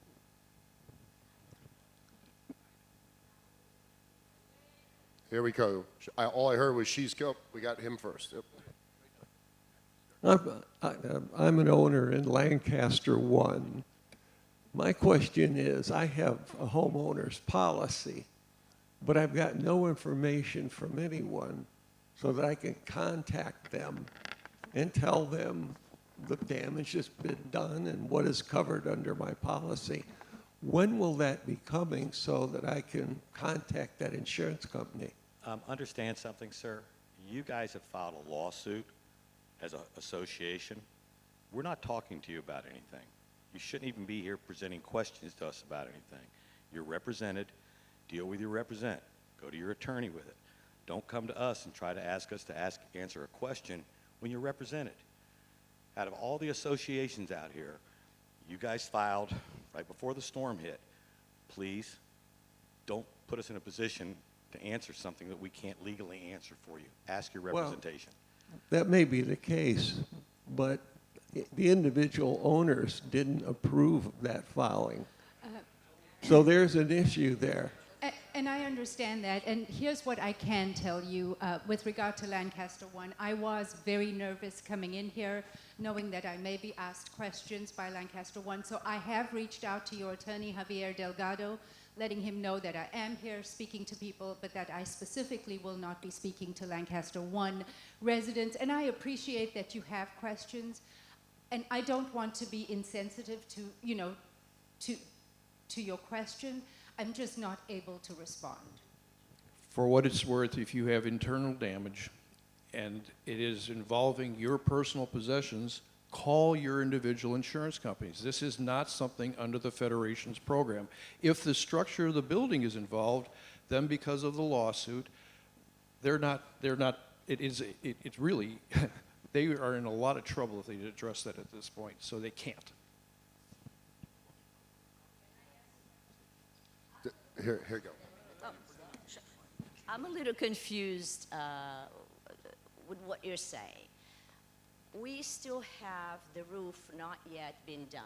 Here we go. All I heard was she's go. We got him first. Yep. I'm an owner in Lancaster 1. My question is, I have a homeowner's policy, but I've got no information from anyone so that I can contact them and tell them the damage that's been done and what is covered under my policy. When will that be coming so that I can contact that insurance company? Understand something, sir. You guys have filed a lawsuit as an association. We're not talking to you about anything. You shouldn't even be here presenting questions to us about anything. You're represented. Deal with your represent. Go to your attorney with it. Don't come to us and try to ask us to answer a question when you're represented. Out of all the associations out here, you guys filed right before the storm hit. Please don't put us in a position to answer something that we can't legally answer for you. Ask your representation. That may be the case, but the individual owners didn't approve of that filing. So there's an issue there. And I understand that. And here's what I can tell you with regard to Lancaster 1. I was very nervous coming in here, knowing that I may be asked questions by Lancaster 1. So I have reached out to your attorney, Javier Delgado, letting him know that I am here speaking to people, but that I specifically will not be speaking to Lancaster 1 residents. And I appreciate that you have questions. And I don't want to be insensitive to your question. I'm just not able to respond. For what it's worth, if you have internal damage and it is involving your personal possessions, call your individual insurance companies. This is not something under the Federation's program. If the structure of the building is involved, then because of the lawsuit, it's really, they are in a lot of trouble if they address that at this point, so they can't. Here you go. I'm a little confused with what you're saying. We still have the roof not yet been done.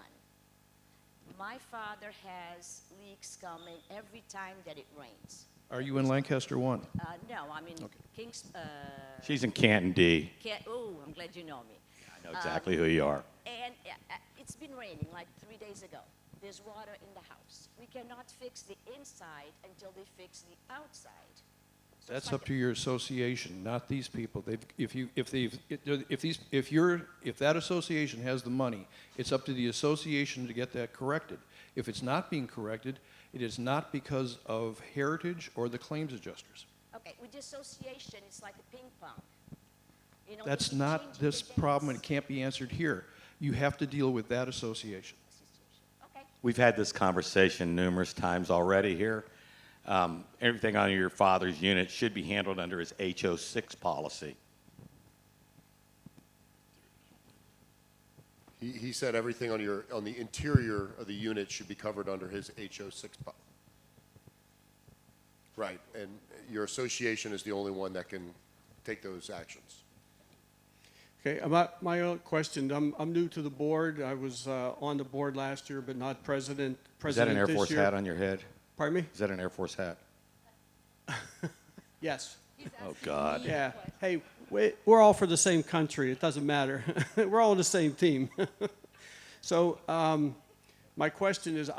My father has leaks coming every time that it rains. Are you in Lancaster 1? No, I'm in Okay. Kings. She's in Canton D. Oh, I'm glad you know me. I know exactly who you are. And it's been raining like 3 days ago. There's water in the house. We cannot fix the inside until they fix the outside. So That's it's up like to your association, not these people. If that association has the money, it's up to the association to get that corrected. If it's not being corrected, it is not because of Heritage or the claims adjusters. Okay, with the association, it's like a ping pong. You know, That's they keep not changing this the problem, and dates. it can't be answered here. You have to deal with that association. Okay. We've had this conversation numerous times already here. Everything on your father's unit should be handled under his HO6 policy. He said everything on the interior of the unit should be covered under his HO6 Right, and your association is the only one that can take those actions. Okay, about my own question, I'm new to the board. I was on the board last year, but not president. Is that an Air this Force year. hat on your head? Pardon me? Is that an Air Force hat? Yes. Oh, God. Yeah. Hey, we're all for the same country. It doesn't matter. We're all on the same team. So my question is,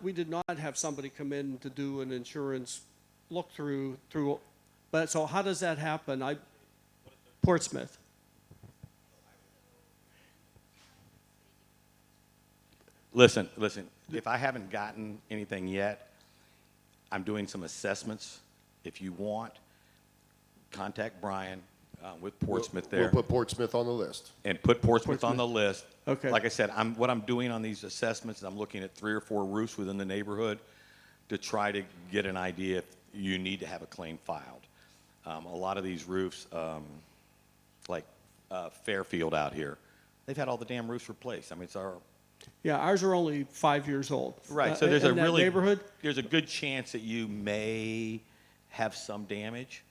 we did not have somebody come in to do an insurance look through, but so how does that happen? Portsmouth. Listen, if I haven't gotten anything yet, I'm doing some assessments. If you want, contact Brian with Portsmouth there. We'll put Portsmouth on the list. And put Portsmouth on the list. Okay. Like I said, what I'm doing on these assessments is I'm looking at 3 or 4 roofs within the neighborhood to try to get an idea if you need to have a claim filed. A lot of these roofs, like Fairfield out here, they've had all the damn roofs replaced. I mean, it's our Yeah, ours are only 5 years old. right. So there's in that neighborhood. there's a good chance that you may have some damage.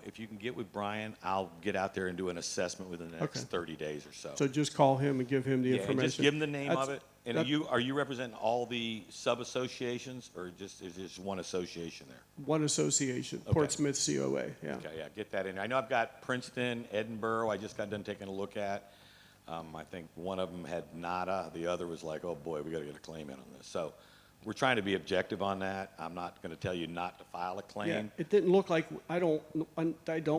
If you can get with Brian, I'll get out there and do an assessment within the next Okay. 30 days or so. So just call him and give him the Yeah, information. and just give them the name That's- of it. And that- are you representing all the sub-associations, or is just one association there? One association, Okay. Portsmouth COA, yeah. Okay, yeah, get that in. I know I've got Princeton, Edinburgh, I just got done taking a look at. I think one of them had nada, the other was like, oh boy, we gotta get a claim in on this. So we're trying to be objective on that. I'm not gonna tell you not to file a Yeah, claim. it didn't look like, I don't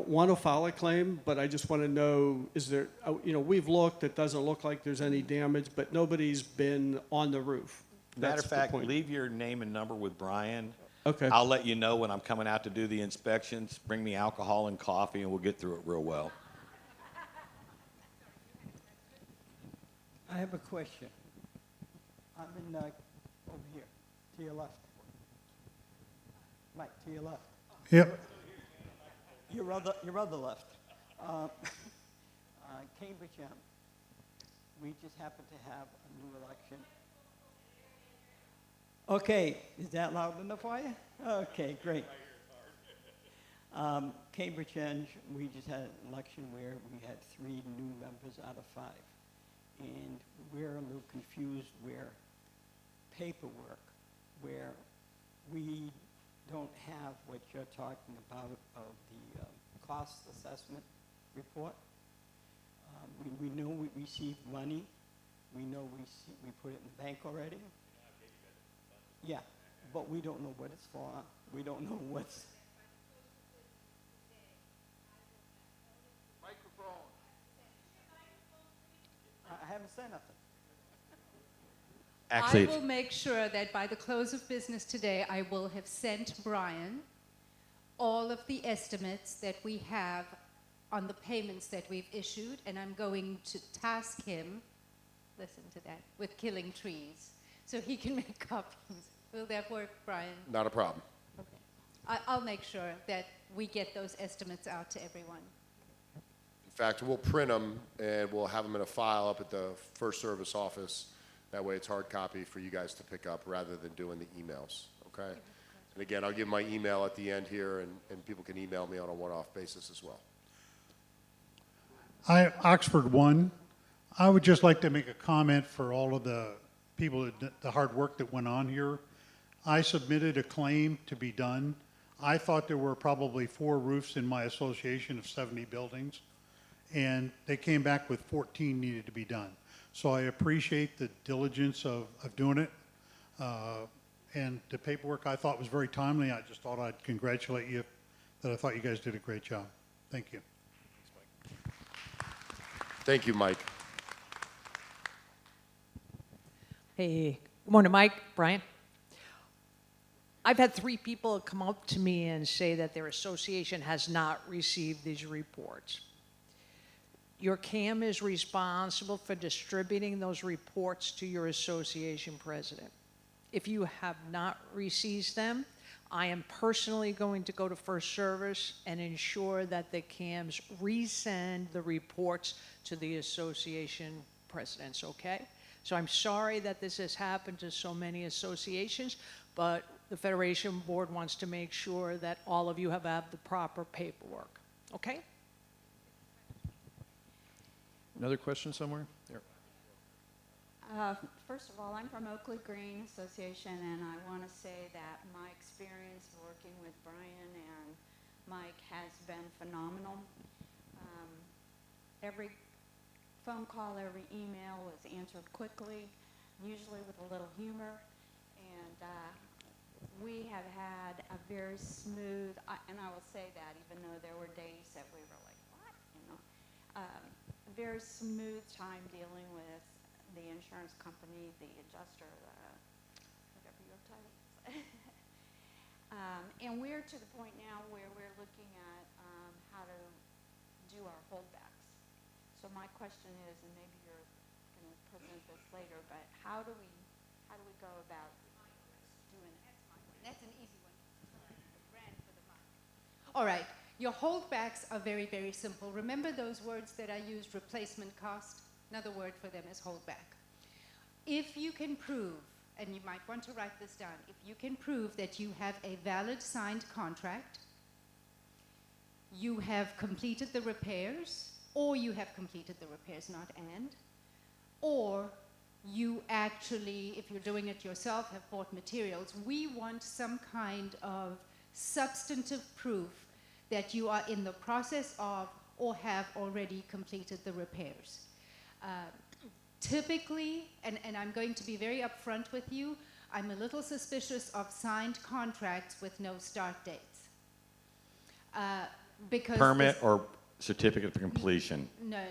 want to file a claim, but I just want to know, is there, we've looked, it doesn't look like there's any damage, but nobody's been on the roof. Matter That's of the fact, point. leave your name and number with Brian. Okay. I'll let you know when I'm coming out to do the inspections. Bring me alcohol and coffee, and we'll get through it real well. I have a question. I'm in, over here, to your left. Right, to your left. Yep. Your other left. Cambridge M. We just happen to have a new election. Okay, is that loud enough for you? Okay, great. Cambridge End, we just had an election where we had 3 new members out of 5. And we're a little confused where paperwork, where we don't have what you're talking about of the cost assessment report. We know we received money. We know we put it in the bank already. Yeah, but we don't know what it's for. We don't know what's. I haven't said nothing. Actually, I will make sure that by the close of business today, I will have sent Brian all of the estimates that we have on the payments that we've issued, and I'm going to task him, listen to that, with killing trees, so he can make copies. Will that work, Brian? Not a problem. Okay. I'll make sure that we get those estimates out to everyone. In fact, we'll print them and we'll have them in a file up at the First Service office. That way it's hard copy for you guys to pick up rather than doing the emails, okay? And again, I'll give my email at the end here and people can email me on a one-off basis as well. Oxford 1, I would just like to make a comment for all of the people, the hard work that went on here. I submitted a claim to be done. I thought there were probably 4 roofs in my association of 70 buildings, and they came back with 14 needed to be done. So I appreciate the diligence of doing it. And the paperwork I thought was very timely. I just thought I'd congratulate you, that I thought you guys did a great job. Thank you. Thank you, Mike. Hey, good morning, Mike, Brian. I've had 3 people come up to me and say that their association has not received these reports. Your CAM is responsible for distributing those reports to your association president. If you have not received them, I am personally going to go to First Service and ensure that the CAMs resend the reports to the association presidents, okay? So I'm sorry that this has happened to so many associations, but the Federation Board wants to make sure that all of you have the proper paperwork, okay? Another question somewhere? There. First of all, I'm from Oakley Green Association, and I want to say that my experience working with Brian and Mike has been phenomenal. Every phone call, every email was answered quickly, usually with a little humor, and we have had a very smooth, and I will say that even though there were days that we were like, what, you know, very smooth time dealing with the insurance company, the adjuster, whatever your title is. And we're to the point now where we're looking at how to do our holdbacks. So my question is, and maybe you're going to present this later, but how do we go about doing it? That's an easy one. Ran for the mic. All right. Your holdbacks are very, very simple. Remember those words that I used, replacement cost? Another word for them is holdback. If you can prove, and you might want to write this down, if you can prove that you have a valid signed contract, you have completed the repairs, or you have completed the repairs, not and, or you actually, if you're doing it yourself, have bought materials, we want some kind of substantive proof that you are in the process of or have already completed the repairs. Typically, and I'm going to be very upfront with you, I'm a little suspicious of signed contracts with no start dates. Because Permit or certificate of completion? No,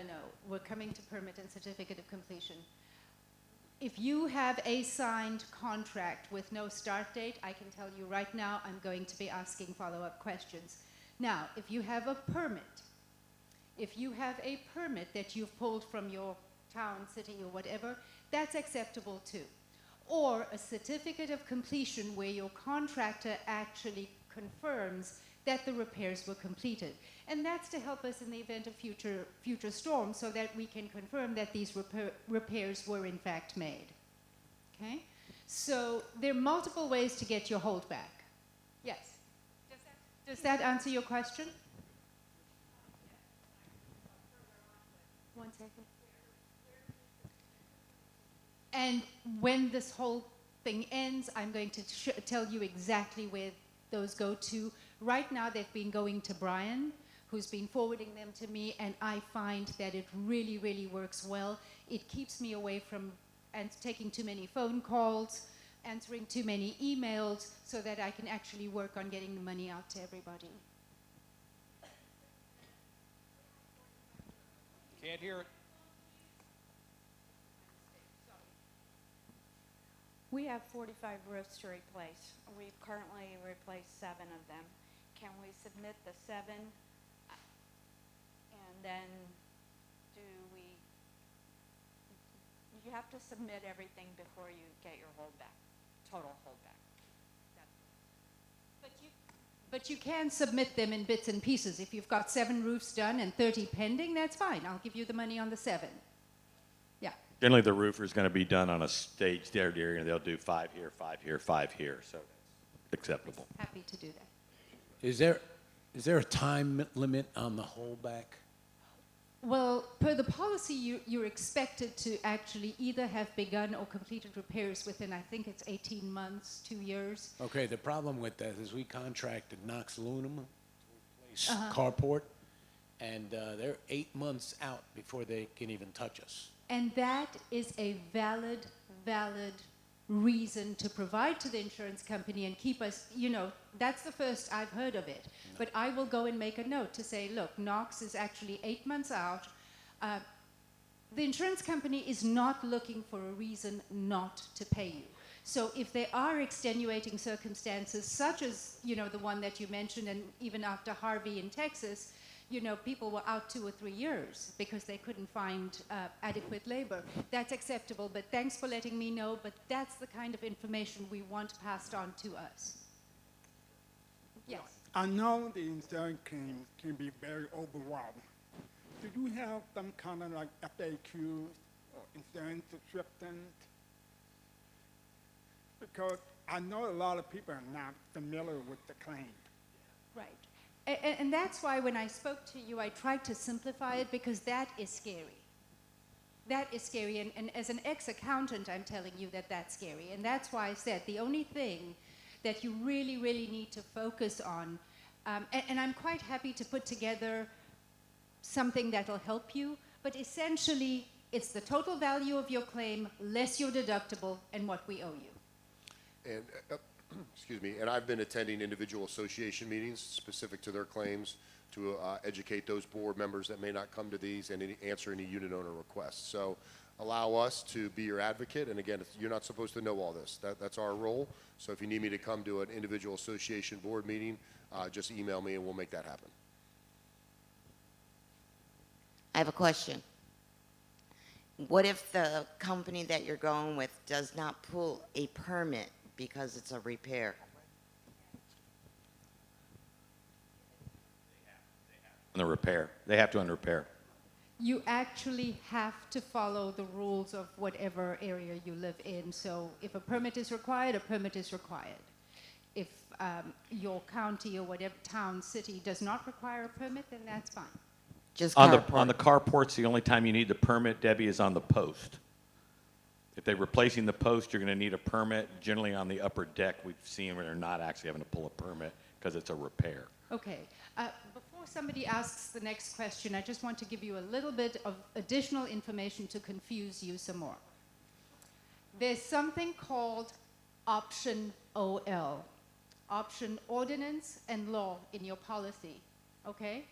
we're coming to permit and certificate of completion. If you have a signed contract with no start date, I can tell you right now I'm going to be asking follow-up questions. Now, if you have a permit that you've pulled from your town, city, or whatever, that's acceptable too. Or a certificate of completion where your contractor actually confirms that the repairs were completed. And that's to help us in the event of future storms so that we can confirm that these repairs were in fact made. Okay? So there are multiple ways to get your holdback. Yes? Does that answer your question? One second. And when this whole thing ends, I'm going to tell you exactly where those go to. Right now, they've been going to Brian, who's been forwarding them to me, and I find that it really, really works well. It keeps me away from taking too many phone calls, answering too many emails, so that I can actually work on getting the money out to everybody. Can't hear it. We have 45 roofs to replace. We've currently replaced 7 of them. Can we submit the 7? And then you have to submit everything before you get your holdback, total holdback. But you can submit them in bits and pieces. If you've got 7 roofs done and 30 pending, that's fine. I'll give you the money on the 7. Yeah. Generally, the roofer's going to be done on a staged area, and they'll do 5 here, 5 here, 5 here, so acceptable. Happy to do that. Is there a time limit on the holdback? Well, per the policy, you're expected to actually either have begun or completed repairs within, I think it's 18 months, 2 years. Okay, the problem with that is we contracted Knox Aluminum to replace carport, and they're 8 months out before they can even touch us. And that is a valid reason to provide to the insurance company and keep us, that's the first I've heard of it. But I will go and make a note to say, look, Knox is actually 8 months out. the insurance company is not looking for a reason not to pay you. So if there are extenuating circumstances, such as, you know, the one that you mentioned, and even after Harvey in Texas, you know, people were out 2 or 3 years because they couldn't find adequate labor. That's acceptable, but thanks for letting me know, but that's the kind of information we want passed on to us. Yes. I know the insurance claims can be very overwhelming. Do you have some kind of like FAQ or insurance description? Because I know a lot of people are not familiar with the claim. Right. And that's why when I spoke to you, I tried to simplify it because that is scary. That is scary. And as an ex-accountant, I'm telling you that that's scary. And that's why I said the only thing that you really, really need to focus on, and I'm quite happy to put together something that'll help you, but essentially it's the total value of your claim less your deductible and what we owe you. And, excuse me, and I've been attending individual association meetings specific to their claims to educate those board members that may not come to these and answer any unit owner requests. So allow us to be your advocate. And again, you're not supposed to know all this. That's our role. So if you need me to come to an individual association board meeting, just email me and we'll make that happen. I have a question. What if the company that you're going with does not pull a permit because it's a repair? On the repair. They have to on repair. You actually have to follow the rules of whatever area you live in. So if a permit is required, a permit is required. If your county or whatever town, city does not require a permit, then that's fine. Just On the carports, the only time you need the permit, Debbie, is on the post. If they're replacing the post, you're going to need a permit. Generally on the upper deck, we've seen where they're not actually having to pull a permit because it's a repair. Okay. Before somebody asks the next question, I just want to give you a little bit of additional information to confuse you some more. There's something called option OL, option ordinance and law in your policy, okay?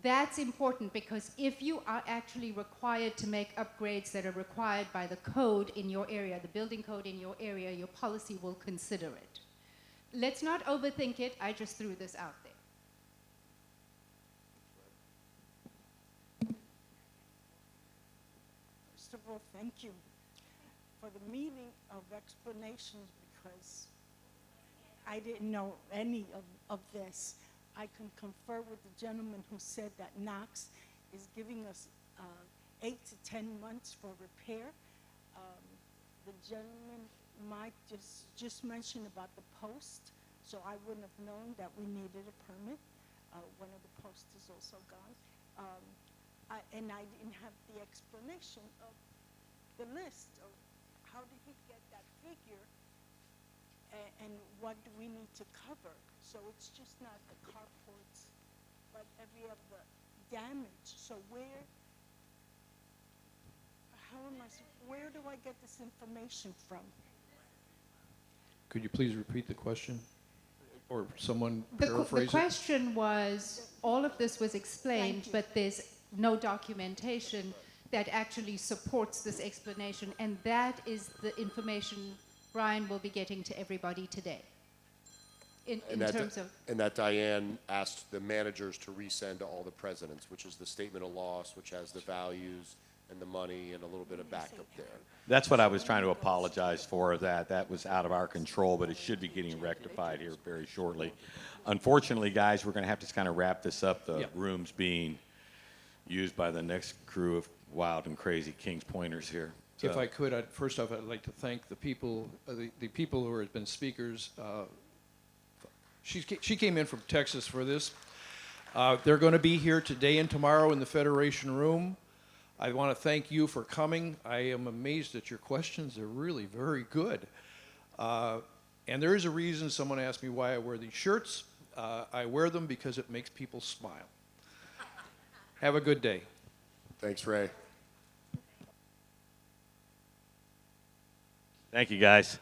That's important because if you are actually required to make upgrades that are required by the code in your area, the building code in your area, your policy will consider it. Let's not overthink it. I just threw this out there. First of all, thank you for the meeting of explanations because I didn't know any of this. I can confer with the gentleman who said that Knox is giving us 8 to 10 months for repair. The gentleman, Mike, just mentioned about the post, so I wouldn't have known that we needed a permit. One of the posts is also gone. And I didn't have the explanation of the list of how did he get that figure and what do we need to cover. So it's just not the carports, but every other damage. So where do I get this information from? Could you please repeat the question? Or someone The paraphrase it? question was, all of this was explained, but there's no documentation that actually supports this explanation, and that is the information Brian will be getting to everybody today. In terms of... And that Diane asked the managers to resend to all the presidents, which is the statement of loss, which has the values and the money and a little bit of backup there. That's what I was trying to apologize for, that was out of our control, but it should be getting rectified here very shortly. Unfortunately, guys, we're going to have to kind of wrap this up. The room's being used by the next crew of wild and crazy Kings Pointers here. So, If I could, first off, I'd like to thank the people, the people who have been speakers. She came in from Texas for this. They're going to be here today and tomorrow in the Federation Room. I want to thank you for coming. I am amazed at your questions. They're really very good. And there is a reason someone asked me why I wear these shirts. I wear them because it makes people smile. Have a good day. Thanks, Ray. Thank you, guys.